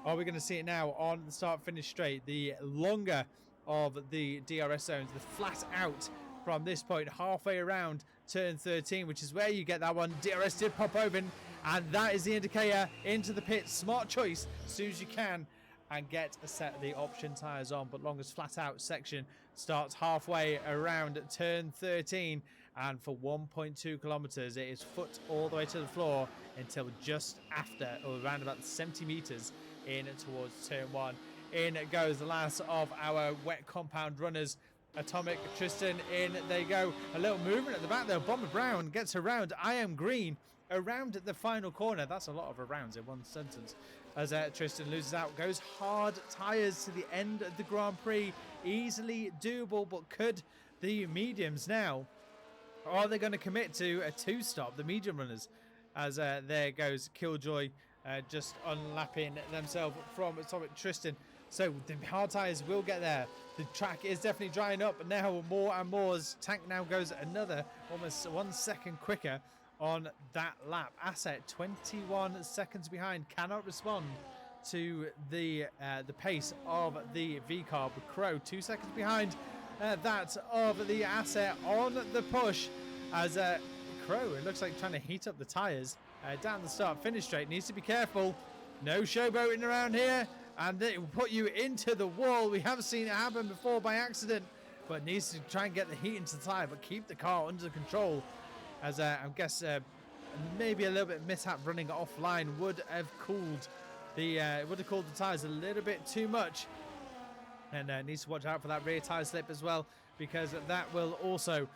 Are we going to see it now on the start-finish straight? The longer of the DRS zones, the flat out from this point, halfway around turn 13, which is where you get that one. DRS did pop open, and that is the indicator into the pit. Smart choice as soon as you can, and get a set of the option tyres on. But longest flat out section starts halfway around turn 13, and for 1.2 kilometers it is foot all the way to the floor until just after, or around about 70 meters in towards turn 1. In goes the last of our wet compound runners. AtomicTristan in, there you go. A little movement at the back there. BomberBrown gets around I Am Green around the final corner. That's a lot of arounds in one sentence. As Tristan loses out, goes hard tyres to the end of the Grand Prix. Easily doable, but could the mediums now, are they going to commit to a two-stop, the medium runners? As there goes Killjoy just unlapping themselves from AtomicTristan. So the hard tyres will get there. The track is definitely drying up now more and more as Tank now goes another almost 1 second quicker on that lap. Asset 21 seconds behind, cannot respond to the pace of the VCARB. Crow 2 seconds behind that of the Asset on the push, as Crow, it looks like, trying to heat up the tyres down the start finish straight. Needs to be careful. No showboating around here, and it will put you into the wall. We have seen it happen before by accident, but needs to try and get the heat into the tyre, but keep the car under control, as I guess maybe a little bit of mishap running offline would have cooled the tyres a little bit too much, and needs to watch out for that rear tyre slip as well, because that will also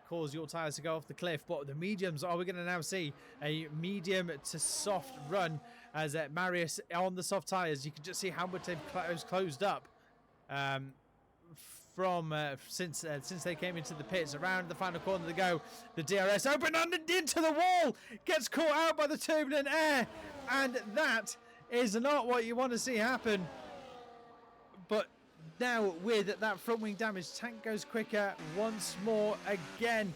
cause your tyres to go off the cliff. But the mediums, are we going to now see a medium to soft run, as Marius on the soft tyres? You can just see how much they've closed up from since they came into the pits. Around the final corner to go, the DRS open into the wall, gets caught out by the turbulent air, and that is not what you want to see happen. But now with that front wing damage, tank goes quicker once more again.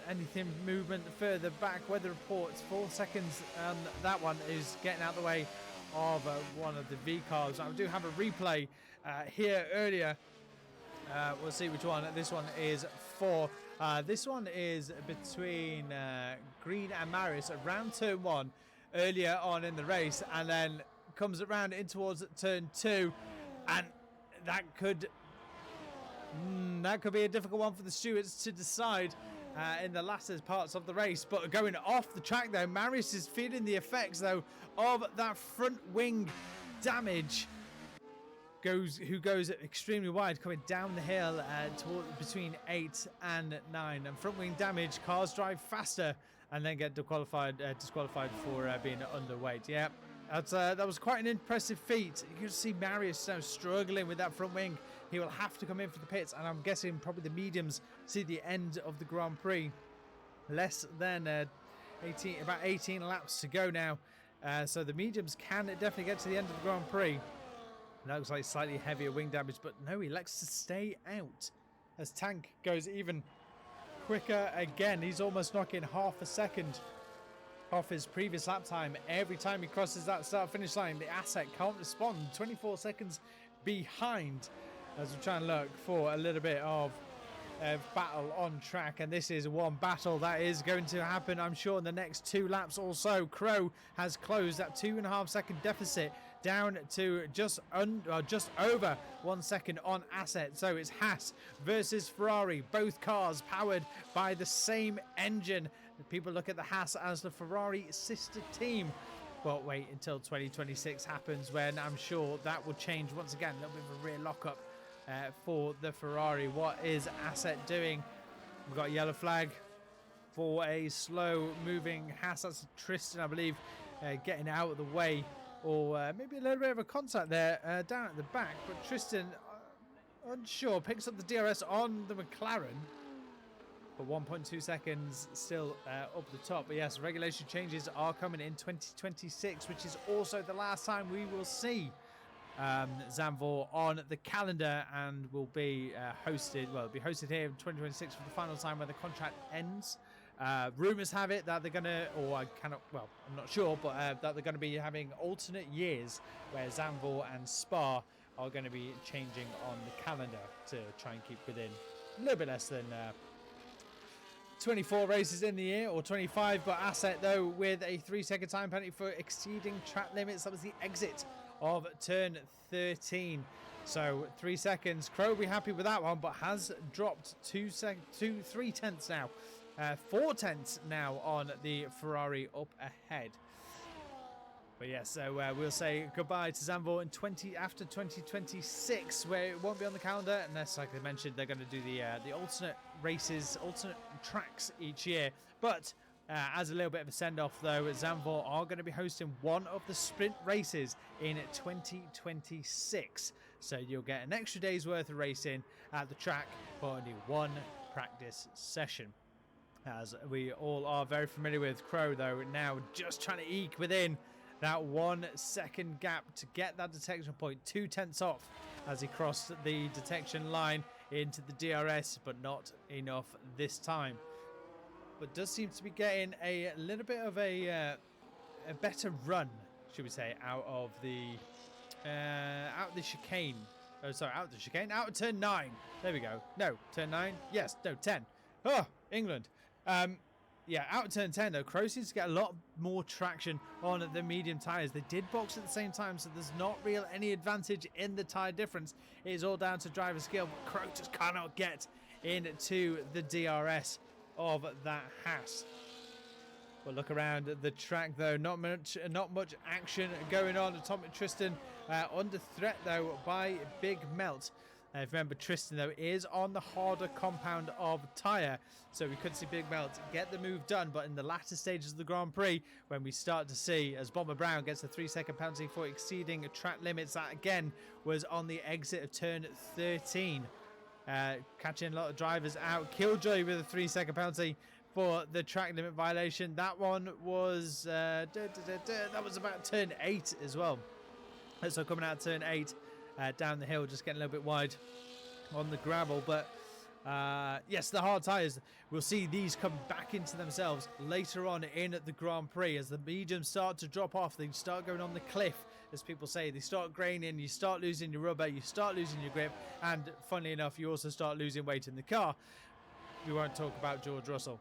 Anything movement further back, weather reports 4 seconds, and that one is getting out the way of one of the VCARBs. I do have a replay here earlier. We'll see which one. This one is for this one is between Green and Marius around turn 1 earlier on in the race, and then comes around in towards turn 2, and that could be a difficult one for the stewards to decide in the latter parts of the race. But going off the track though, Marius is feeling the effects though of that front wing damage. Who goes extremely wide, coming down the hill toward between 8 and 9. And front wing damage, cars drive faster and then get disqualified for being underweight. Yeah, that was quite an impressive feat. You can see Marius now struggling with that front wing. He will have to come in for the pits, and I'm guessing probably the mediums see the end of the Grand Prix. Less than about 18 laps to go now, so the mediums can definitely get to the end of the Grand Prix. That looks like slightly heavier wing damage, but no, he elects to stay out as Tank goes even quicker again. He's almost knocking half a second off his previous lap time every time he crosses that start finish line. The Asset can't respond, 24 seconds behind, as we try and look for a little bit of battle on track. And this is one battle that is going to happen, I'm sure, in the next 2 laps or so. Crow has closed that 2.5 second deficit down to just over 1 second on Asset. So it's Haas versus Ferrari, both cars powered by the same engine. People look at the Haas as the Ferrari sister team, but wait until 2026 happens, when I'm sure that will change once again. A little bit of a rear lockup for the Ferrari. What is Asset doing? We've got a yellow flag for a slow moving Haas. That's Tristan, I believe, getting out of the way, or maybe a little bit of a contact there down at the back. But Tristan, unsure, picks up the DRS on the McLaren, but 1.2 seconds still up the top. But yes, regulation changes are coming in 2026, which is also the last time we will see Zandvoort on the calendar, and will be hosted here in 2026 for the final time when the contract ends. Rumours have it that they're going to, or I cannot, well, I'm not sure, but that they're going to be having alternate years where Zandvoort and Spa are going to be changing on the calendar to try and keep within a little bit less than 24 races in the year, or 25. But Asset, though, with a 3-second time penalty for exceeding track limits. That was the exit of turn 13. So 3 seconds. Crow will be happy with that one, but has dropped 3 tenths now. 4 tenths now on the Ferrari up ahead. But yes, so we'll say goodbye to Zandvoort in after 2026, where it won't be on the calendar unless, like I mentioned, they're going to do the alternate races, alternate tracks each year. But as a little bit of a send-off, though, Zandvoort are going to be hosting one of the sprint races in 2026. So you'll get an extra day's worth of racing at the track for only one practice session. As we all are very familiar with, Crow, though, now just trying to eke within that 1 second gap to get that detection point, 2 tenths off as he crossed the detection line into the DRS, but not enough this time. but does seem to be getting a little bit of a better run, should we say, out of the chicane. Oh, sorry, out of the chicane, out of turn 9. There we go. No, turn 9. Yes, no, 10. Oh, England. Yeah, out of turn 10 though, Crow seems to get a lot more traction on the medium tyres. They did box at the same time, so there's not real any advantage in the tyre difference. It is all down to driver skill, but Crow just cannot get into the DRS of that Haas. But look around the track though, not much action going on. AtomicTristan under threat though by Big Melt. Remember, Tristan though is on the harder compound of tyre, so we could see Big Melt get the move done. But in the latter stages of the Grand Prix, when we start to see as BomberBrown gets a 3-second penalty for exceeding track limits, that again was on the exit of turn 13, catching a lot of drivers out. Killjoy with a 3-second penalty for the track limit violation. That one was that was about turn 8 as well. So coming out turn 8. Down the hill, just getting a little bit wide on the gravel. But yes, the hard tyres, we'll see these come back into themselves later on in the Grand Prix as the mediums start to drop off. They start going on the cliff, as people say. They start graining, you start losing your rubber, you start losing your grip, and funnily enough, you also start losing weight in the car. We won't talk about George Russell.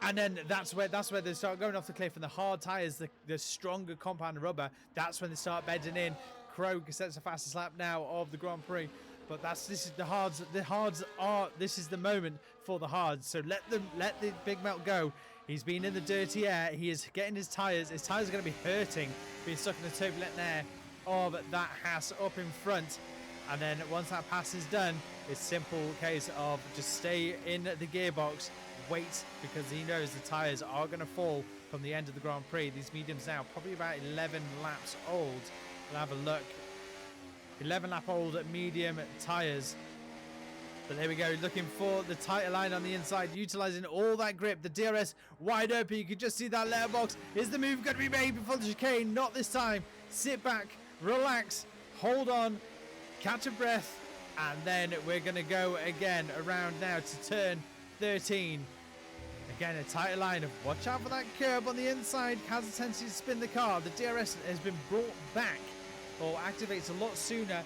And then that's where they start going off the cliff, and the hard tyres, the stronger compound rubber, that's when they start bedding in. Crow sets the fastest lap now of the Grand Prix, but this is the hards. The hards are, this is the moment for the hards. So let the Big Melt go. He's been in the dirty air. He is getting his tyres. His tyres are going to be hurting, being stuck in the turbulent air of that Haas up in front. And then once that pass is done, it's simple case of just stay in the gearbox. Wait, because he knows the tyres are going to fall from the end of the Grand Prix. These mediums now probably about 11 laps old. We'll have a look. 11 lap old medium tyres. But there we go, looking for the tighter line on the inside, utilising all that grip. The DRS wide open. You can just see that letterbox. Is the move going to be made before the chicane? Not this time. Sit back, relax, hold on, catch a breath, and then we're going to go again around now to turn 13. Again, a tighter line of watch out for that curb on the inside. Has a tendency to spin the car. The DRS has been brought back or activates a lot sooner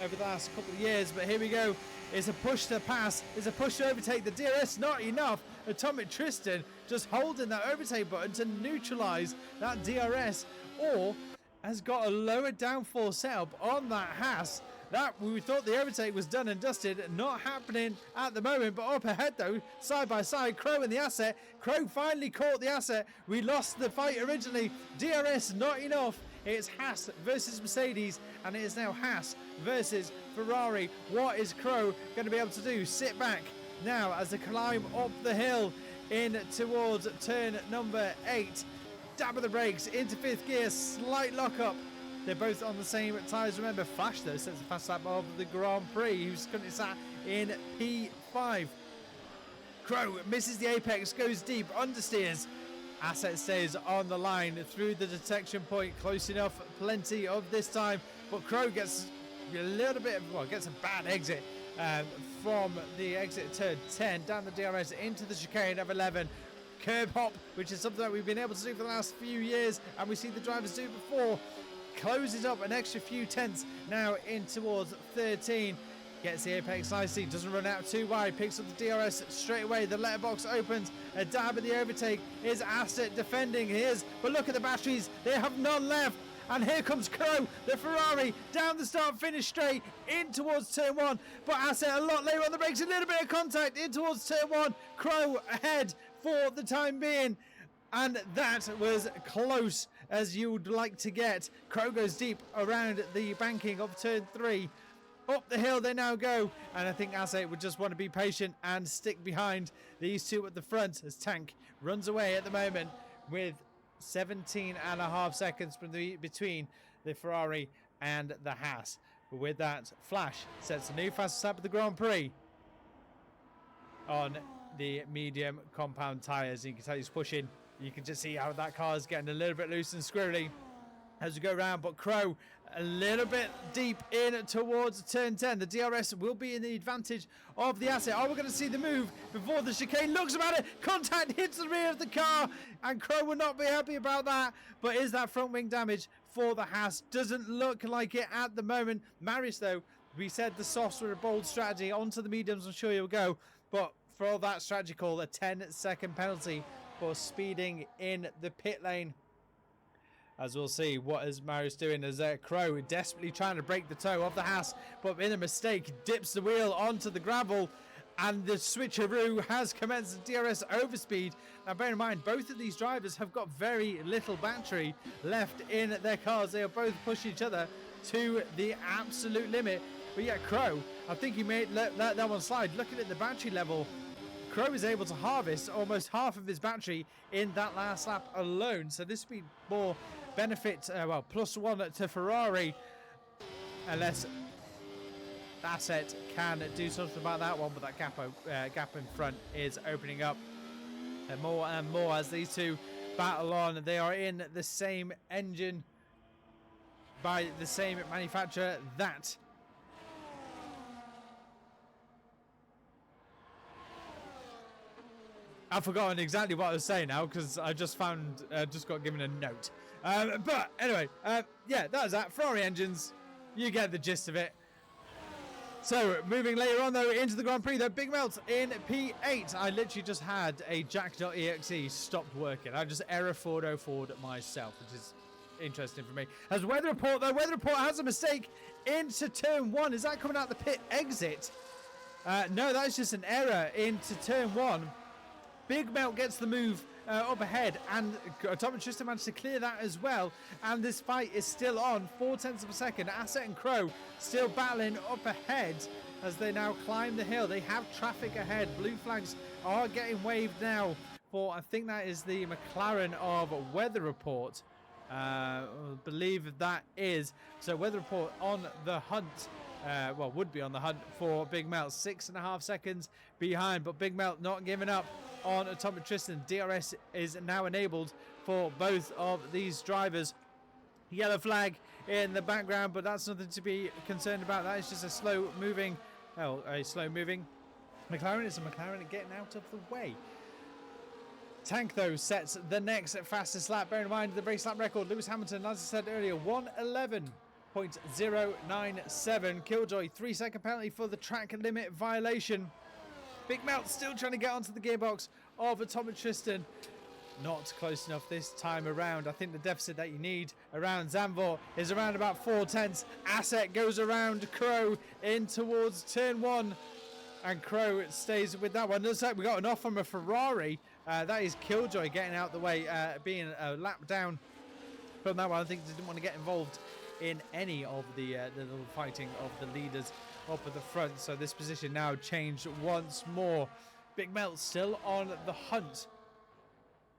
over the last couple of years. But here we go. It's a push to pass. It's a push to overtake. The DRS not enough. AtomicTristan just holding that overtake button to neutralise that DRS, or has got a lower downforce setup on that Haas. That we thought the overtake was done and dusted, not happening at the moment. But up ahead though, side by side, Crow and the Asset. Crow finally caught the Asset. We lost the fight originally. DRS not enough. It's Haas versus Mercedes, and it is now Haas versus Ferrari. What is Crow going to be able to do? Sit back now as they climb up the hill in towards turn number 8. Dab of the brakes into 5th gear, slight lock up. They're both on the same tyres. Remember, Flash though sets the fast lap of the Grand Prix, who's currently sat in P5. Crow misses the apex, goes deep, understeers. Asset stays on the line through the detection point, close enough, plenty of this time. But Crow gets a little bit, well, gets a bad exit from the exit turn 10 down the DRS into the chicane of 11. Curb hop, which is something that we've been able to do for the last few years, and we see the drivers do before. Closes up an extra few tenths now in towards 13. Gets the apex nicely, doesn't run out too wide, picks up the DRS straight away. The letterbox opens, a dab at the overtake. Is Asset defending his, but look at the batteries, they have none left. And here comes Crow, the Ferrari, down the start finish straight in towards turn 1. But Asset a lot later on the brakes, a little bit of contact in towards turn 1. Crow ahead for the time being. And that was close as you would like to get. Crow goes deep around the banking of turn 3. Up the hill they now go, and I think Asset would just want to be patient and stick behind these two at the front as Tank runs away at the moment with 17.5 seconds between the Ferrari and the Haas. But with that, Flash sets a new fastest lap of the Grand Prix on the medium compound tyres. You can tell he's pushing. You can just see how that car is getting a little bit loose and squirrely. as we go around, but Crow a little bit deep in towards turn 10. The DRS will be in the advantage of the Asset. Are we going to see the move before the chicane? Looks about it. Contact hits the rear of the car, and Crow will not be happy about that. But is that front wing damage for the Haas? Doesn't look like it at the moment. Marius, though, we said the softs were a bold strategy. Onto the mediums, I'm sure you'll go. But for all that strategy call, a 10-second penalty for speeding in the pit lane. As we'll see, what is Marius doing as Crow desperately trying to break the toe of the Haas, but in a mistake dips the wheel onto the gravel, and the switcheroo has commenced. The DRS overspeed. Now bear in mind, both of these drivers have got very little battery left in their cars. They are both pushing each other to the absolute limit. But yeah, Crow, I think he may let that one slide. Looking at the battery level, Crow is able to harvest almost half of his battery in that last lap alone. So this would be more benefit, well, +1 to Ferrari, unless Asset can do something about that one. But that gap in front is opening up and more as these two battle on. They are in the same engine by the same manufacturer. That I've forgotten exactly what I was saying now, because I just got given a note. But anyway, yeah, that was that. Ferrari engines, you get the gist of it. So moving later on though into the Grand Prix, though, Big Melt in P8. I literally just had a jack.exe stopped working. I just error 404'd myself, which is interesting for me. As Weather Report though, Weather Report has a mistake into turn 1. Is that coming out the pit exit? No, that's just an error into turn 1. Big Melt gets the move up ahead, and AtomicTristan managed to clear that as well. And this fight is still on, 0.4 of a second. Asset and Crow still battling up ahead as they now climb the hill. They have traffic ahead. Blue flags are getting waved now for, I think that is the McLaren of Weather Report. I believe that is. So Weather Report on the hunt. Well, would be on the hunt for Big Melt. 6.5 seconds behind, but Big Melt not giving up on AtomicTristan. DRS is now enabled for both of these drivers. Yellow flag in the background, but that's nothing to be concerned about. That is just a slow moving McLaren. Is a McLaren getting out of the way. Tank though sets the next fastest lap. Bear in mind the race lap record, Lewis Hamilton, as I said earlier, 1:11.097. Killjoy, 3-second penalty for the track limit violation. Big Melt still trying to get onto the gearbox of AtomicTristan. Not close enough this time around. I think the deficit that you need around Zandvoort is around about 0.4. Asset goes around Crow in towards turn 1. And Crow stays with that one. Looks like we got an off from a Ferrari. That is Killjoy getting out the way, being a lap down from that one. I think they didn't want to get involved in any of the little fighting of the leaders up at the front. So this position now changed once more. Big Melt still on the hunt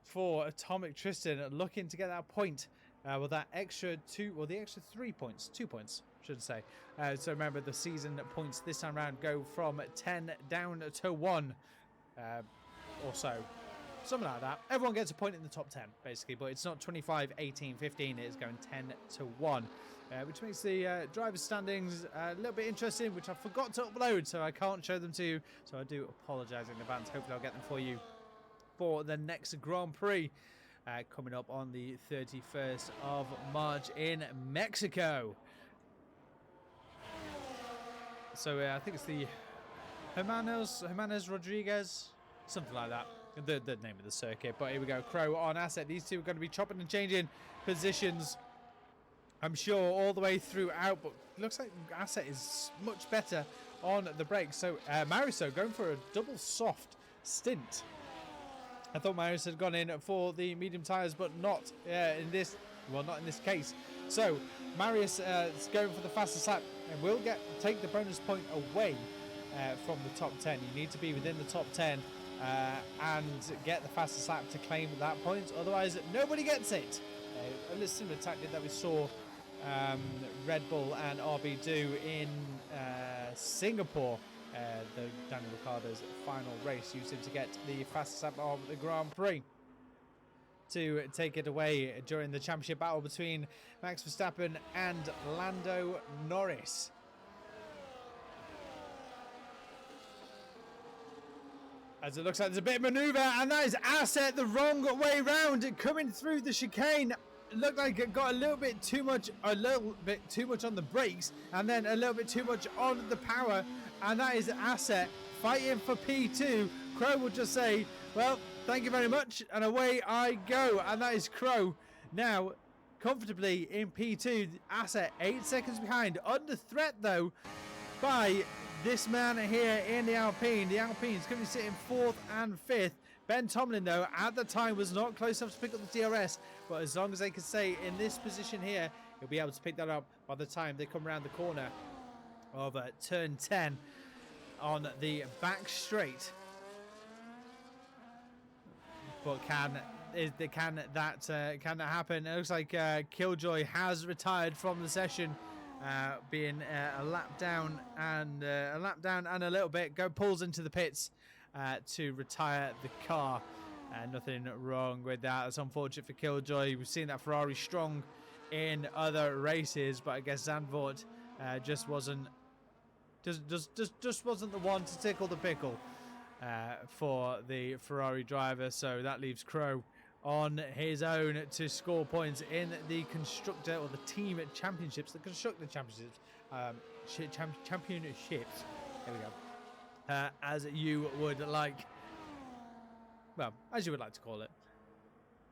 for AtomicTristan, looking to get that point with that extra 2, or the extra 3 points, 2 points, should say. So remember, the season points this time around go from 10 down to 1 or so. Something like that. Everyone gets a point in the top 10, basically, but it's not 25, 18, 15. It is going 10 to 1, which makes the driver's standings a little bit interesting, which I forgot to upload, so I can't show them to you. So I do apologise in advance. Hopefully I'll get them for you for the next Grand Prix coming up on the 31st of March in Mexico. So I think it's the Jimenez Rodriguez, something like that, the name of the circuit. But here we go, Crow on Asset. These two are going to be chopping and changing positions, I'm sure, all the way throughout. But looks like Asset is much better on the brakes. So Marius going for a double soft stint. I thought Marius had gone in for the medium tyres, but not in this. Well, not in this case. So Marius is going for the fastest lap and will take the bonus point away from the top 10. You need to be within the top 10 and get the fastest lap to claim that point. Otherwise, nobody gets it. A similar tactic that we saw Red Bull and RB do in Singapore. The Daniel Ricciardo's final race, used him to get the fastest lap of the Grand Prix. to take it away during the championship battle between Max Verstappen and Lando Norris. As it looks like there's a bit of manoeuvre, and that is ASSET the wrong way round, coming through the chicane. It looked like it got a little bit too much on the brakes, and then a little bit too much on the power, and that is ASSET fighting for P2. Crow will just say, well, thank you very much, and away I go, and that is Crow now comfortably in P2. ASSET 8 seconds behind, under threat though by this man here in the Alpine. The Alpine's going to be sitting 4th and 5th. Ben Tomlin, though, at the time was not close enough to pick up the DRS, but as long as they can stay in this position here, he'll be able to pick that up by the time they come around the corner of turn 10 on the back straight. But can that happen? It looks like Killjoy has retired from the session. Being a lap down and a little bit pulls into the pits to retire the car. Nothing wrong with that. It's unfortunate for Killjoy. We've seen that Ferrari strong in other races, but I guess Zandvoort just wasn't the one to tickle the pickle for the Ferrari driver. So that leaves Crow on his own to score points in the constructor or the team championships, the constructor championships, championships. There we go. As you would like, well, as you would like to call it.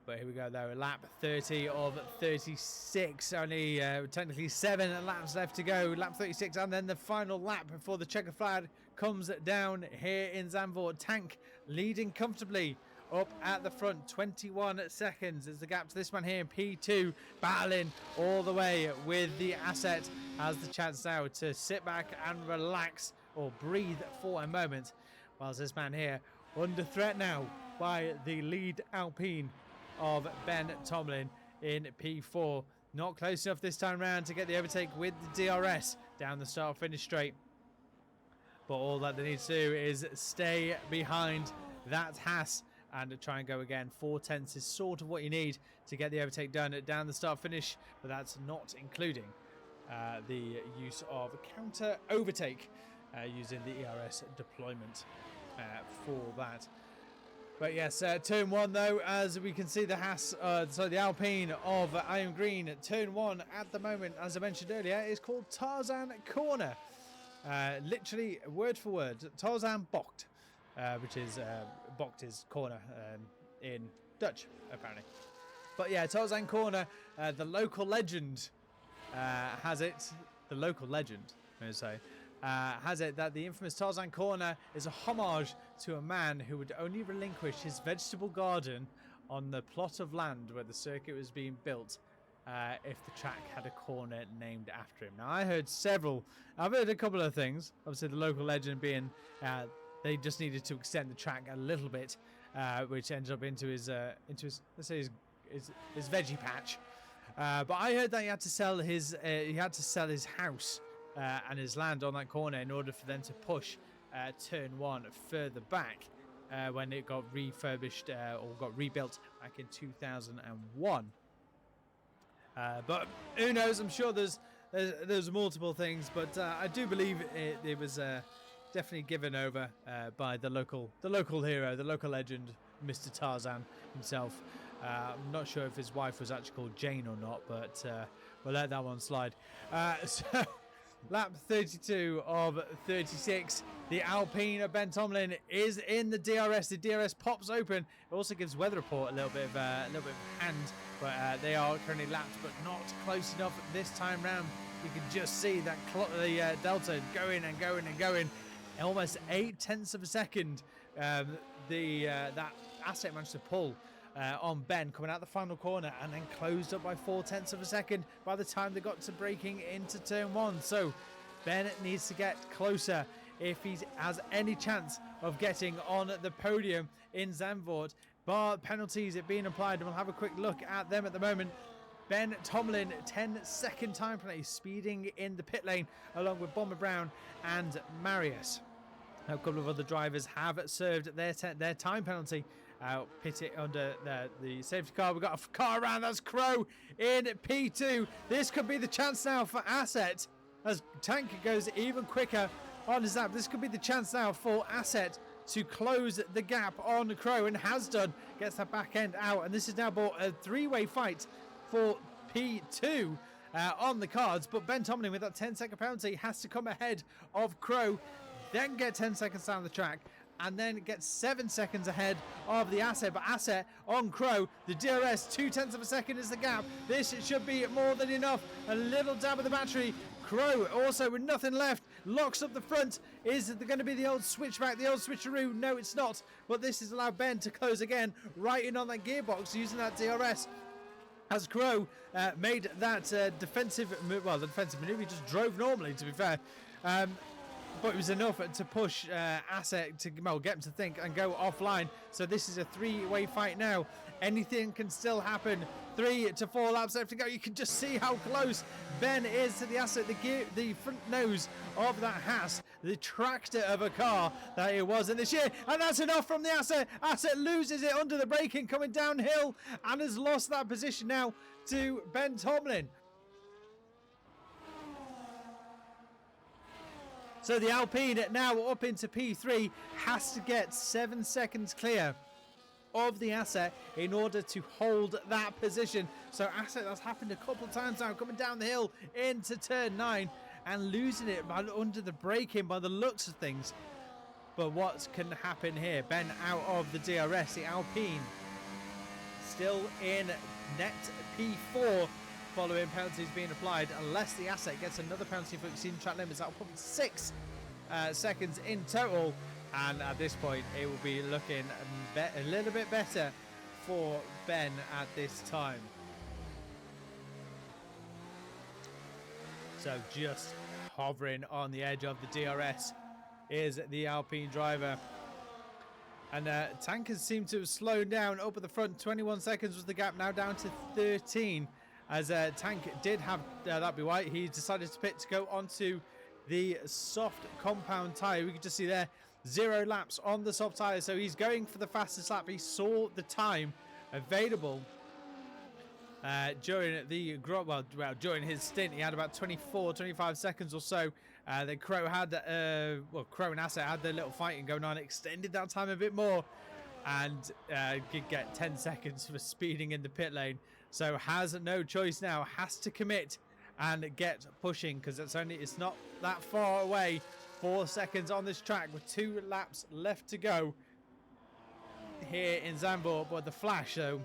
But here we go though, lap 30 of 36, only technically 7 laps left to go, lap 36, and then the final lap before the checker flag comes down here in Zandvoort. Tank leading comfortably up at the front, 21 seconds is the gap to this man here in P2, battling all the way with the ASSET. Has the chance now to sit back and relax or breathe for a moment, whilst this man here under threat now by the lead Alpine of Ben Tomlin in P4. Not close enough this time round to get the overtake with the DRS down the start finish straight, but all that they need to do is stay behind that Haas and try and go again. 4/10 is sort of what you need to get the overtake done down the start finish, but that's not including the use of counter overtake using the ERS deployment for that. But yes, turn 1 though, as we can see the Haas, the Alpine of Iron Green, turn 1 at the moment, as I mentioned earlier, is called Tarzan Corner. Literally word for word, Tarzan Bocht. Which is Bocht is corner in Dutch, apparently. But yeah, Tarzan Corner, the local legend has it, I'm going to say, has it that the infamous Tarzan Corner is a homage to a man who would only relinquish his vegetable garden on the plot of land where the circuit was being built if the track had a corner named after him. Now, I've heard a couple of things. Obviously, the local legend being they just needed to extend the track a little bit, which ended up into his let's say his veggie patch. But I heard that he had to sell his house and his land on that corner in order for them to push turn 1 further back when it got refurbished or got rebuilt back in 2001. But who knows? I'm sure there's multiple things, but I do believe it was definitely given over by the local hero, the local legend, Mr. Tarzan himself. I'm not sure if his wife was actually called Jane or not, but we'll let that one slide. So lap 32 of 36, the Alpine of Ben Tomlin is in the DRS. The DRS pops open. It also gives weather report a little bit of hand, but they are currently lapped, but not close enough this time round. You can just see that the delta going and going and going. Almost 0.8 of a second. That ASSET managed to pull on Ben coming out the final corner, and then closed up by 0.4 of a second by the time they got to braking into turn 1. So Ben needs to get closer if he has any chance of getting on the podium in Zandvoort. Bar penalties being applied, and we'll have a quick look at them at the moment. Ben Tomlin, 10-second time penalty, speeding in the pit lane along with BomberBrown and Marius. A couple of other drivers have served their time penalty pit it under the safety car. We've got a car around. That's Crow in P2. This could be the chance now for Asset as Tank goes even quicker on his lap. This could be the chance now for Asset to close the gap on Crow, and has done. Gets that back end out, and this is now brought a three-way fight for P2 on the cards. But Ben Tomlin, with that 10-second penalty, has to come ahead of Crow, then get 10 seconds down the track, and then get 7 seconds ahead of the Asset. But Asset on Crow, the DRS, 0.2 of a second is the gap. This should be more than enough. A little dab of the battery. Crow also with nothing left, locks up the front. Is it going to be the old switchback, the old switcheroo? No, it's not. But this has allowed Ben to close again, right in on that gearbox using that DRS. As Crow made that defensive maneuver, he just drove normally, to be fair. But it was enough to push Asset to get him to think and go offline. So this is a three-way fight now. Anything can still happen. 3 to 4 laps left to go. You can just see how close Ben is to the Asset, the front nose of that Haas, the tractor of a car that it was in this year. And that's enough from the Asset. Asset loses it under the braking, coming downhill, and has lost that position now to Ben Tomlin. So the Alpine now up into P3 has to get 7 seconds clear of the Asset in order to hold that position. So Asset, that's happened a couple of times now, coming down the hill into turn 9 and losing it under the braking by the looks of things. But what can happen here? Ben out of the DRS, the Alpine still in net P4 following penalties being applied, unless the Asset gets another penalty for exceeding track limits. That'll put 6 seconds in total, and at this point it will be looking a little bit better for Ben at this time. So just hovering on the edge of the DRS is the Alpine driver. And Tankers seem to have slowed down up at the front. 21 seconds was the gap, now down to 13. As Tank did have that be white, he decided to pit to go onto the soft compound tyre. We can just see there 0 laps on the soft tyre, so he's going for the fastest lap. He saw the time available during the during his stint. He had about 25 seconds or so. Then Crow had Crow and Asset had their little fighting going on, extended that time a bit more, and could get 10 seconds for speeding in the pit lane. So has no choice now, has to commit and get pushing, because it's not that far away. 4 seconds on this track with 2 laps left to go here in Zandvoort. But the Flash though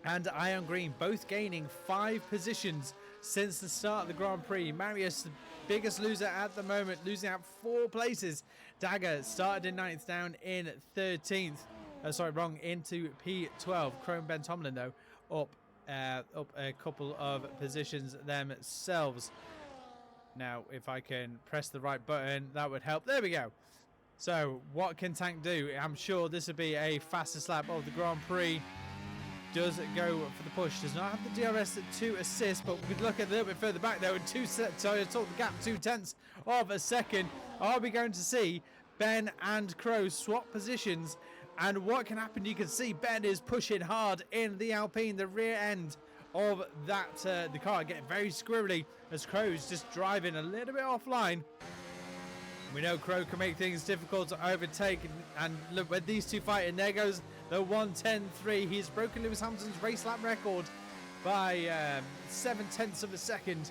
and Iron Green both gaining 5 positions since the start of the Grand Prix. Marius, the biggest loser at the moment, losing out 4 places. Daga started in 9th, down in 13th. Into P12. Chrome Ben Tomlin though up a couple of positions themselves. Now, if I can press the right button, that would help. There we go. So, what can Tank do? I'm sure this would be a fastest lap of the Grand Prix. Does go for the push. Does not have the DRS to assist, but we could look at a little bit further back there. So I took the gap 0.2 of a second. Are we going to see Ben and Crow swap positions? And what can happen? You can see Ben is pushing hard in the Alpine, the rear end of that the car, getting very squirrely as Crow's just driving a little bit offline. We know Crow can make things difficult to overtake, and look, when these two fighting, there goes the 1:10.3. He's broken Lewis Hamilton's race lap record by 0.7 of a second.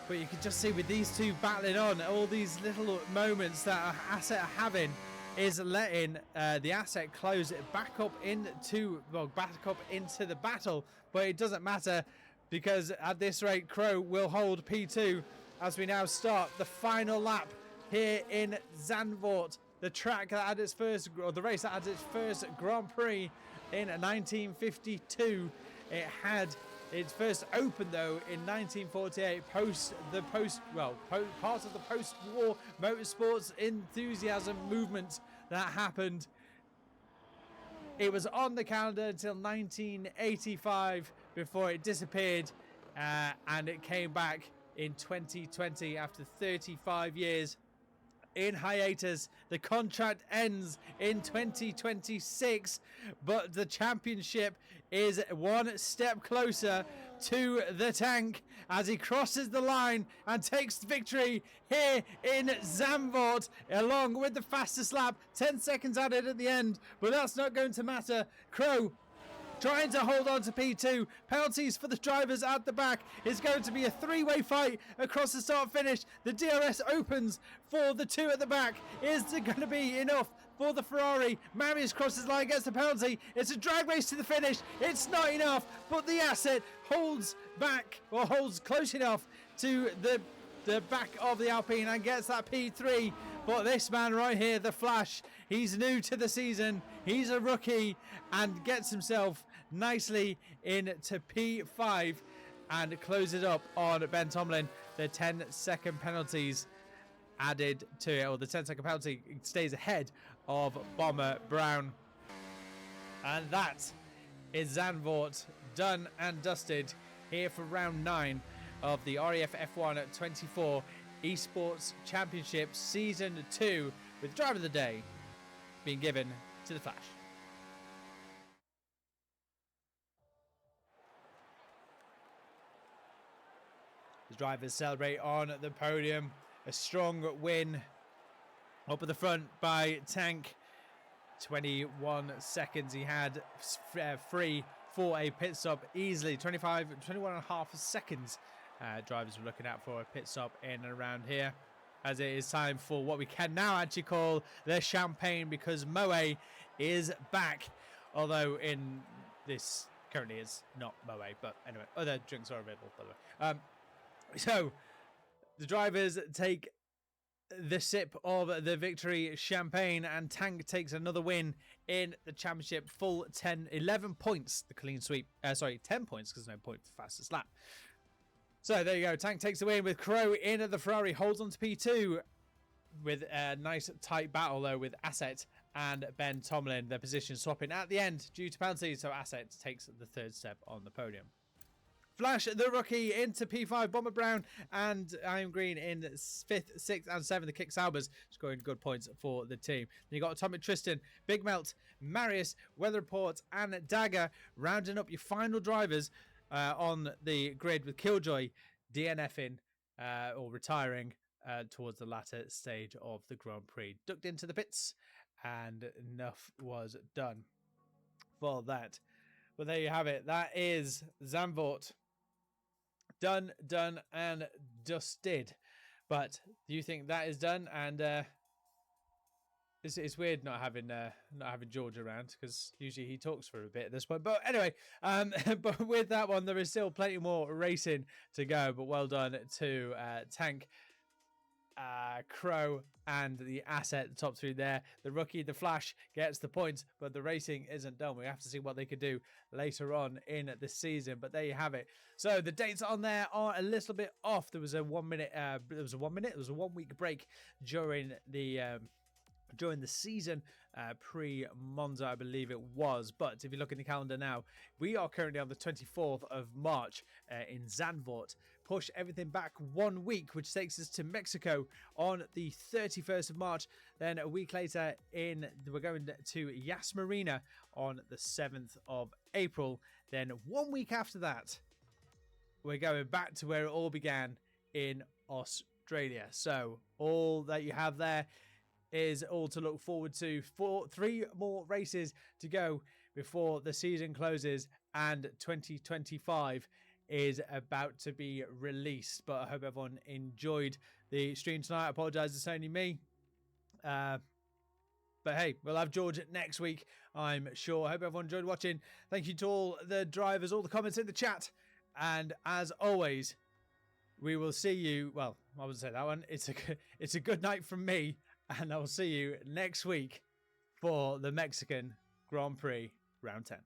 But you can just see with these two battling on, all these little moments that Asset are having is letting the Asset close it back up into the battle. But it doesn't matter, because at this rate Crow will hold P2 as we now start the final lap here in Zandvoort, the track that had its first, or the race that had its first Grand Prix in 1952. It had its first open though in 1948, part of the post-war motorsports enthusiasm movement that happened. It was on the calendar until 1985 before it disappeared, and it came back in 2020 after 35 years. in hiatus. The contract ends in 2026, but the championship is one step closer to the tank as he crosses the line and takes victory here in Zandvoort along with the fastest lap. 10 seconds added at the end, but that's not going to matter. Crow trying to hold on to P2. Penalties for the drivers at the back. It's going to be a three-way fight across the start finish. The DRS opens for the two at the back. Is it going to be enough for the Ferrari? Marius crosses line, gets the penalty. It's a drag race to the finish. It's not enough, but the asset holds back, or holds close enough to the back of the Alpine and gets that P3. But this man right here, the Flash, he's new to the season. He's a rookie and gets himself nicely into P5 and closes up on Ben Tomlin. The 10-second penalties added to it, or the 10-second penalty stays ahead of BomberBrown. And that is Zandvoort done and dusted here for round 9 of the RAF F1 24 Esports Championship Season 2, with Driver of the Day being given to the Flash. The drivers celebrate on the podium. A strong win up at the front by Tank. 21 seconds he had free for a pit stop easily. 21 and a half seconds drivers were looking out for a pit stop in and around here, as it is time for what we can now actually call the champagne, because Moe is back, although in this currently is not Moe, but anyway, other drinks are available, by the way. So the drivers take the sip of the victory champagne, and Tank takes another win in the championship. Full 11 points, the clean sweep. 10 points, because no point for fastest lap. So there you go. Tank takes the win with Crow in at the Ferrari, holds on to P2 with a nice tight battle though with Asset and Ben Tomlin. Their position swapping at the end due to penalties, so Asset takes the third step on the podium. Flash, the rookie, into P5. BomberBrown and I Am Green in 5th, 6th and 7th. The Kick Saubers scoring good points for the team. Then you got AtomicTristan, Big Melt, Marius, Weather Report and Dagger rounding up your final drivers on the grid, with Killjoy DNFing or retiring towards the latter stage of the Grand Prix. Ducked into the pits and enough was done for that. But there you have it. That is Zandvoort. Done and dusted. But do you think that is done? And it's weird not having George around, because usually he talks for a bit at this point. But anyway, but with that one, there is still plenty more racing to go. But well done to Tank, Crow and the Asset, the top three there. The rookie, the Flash, gets the points, but the racing isn't done. We have to see what they could do later on in the season. But there you have it. So the dates on there are a little bit off. There was a 1 minute. There was a 1 week break during the season, pre-Monza, I believe it was. But if you look in the calendar now, we are currently on the 24th of March in Zandvoort. Push everything back 1 week, which takes us to Mexico on the 31st of March. Then a week later, we're going to Yas Marina on the 7th of April. Then 1 week after that, we're going back to where it all began in Australia. So all that you have there is all to look forward to. 3 more races to go before the season closes and 2025 is about to be released. But I hope everyone enjoyed the stream tonight. I apologize, it's only me. But hey, we'll have George next week, I'm sure. I hope everyone enjoyed watching. Thank you to all the drivers, all the comments in the chat. And as always, we will see you. Well, I wouldn't say that one. It's a good night from me. And I will see you next week for the Mexican Grand Prix Round 10.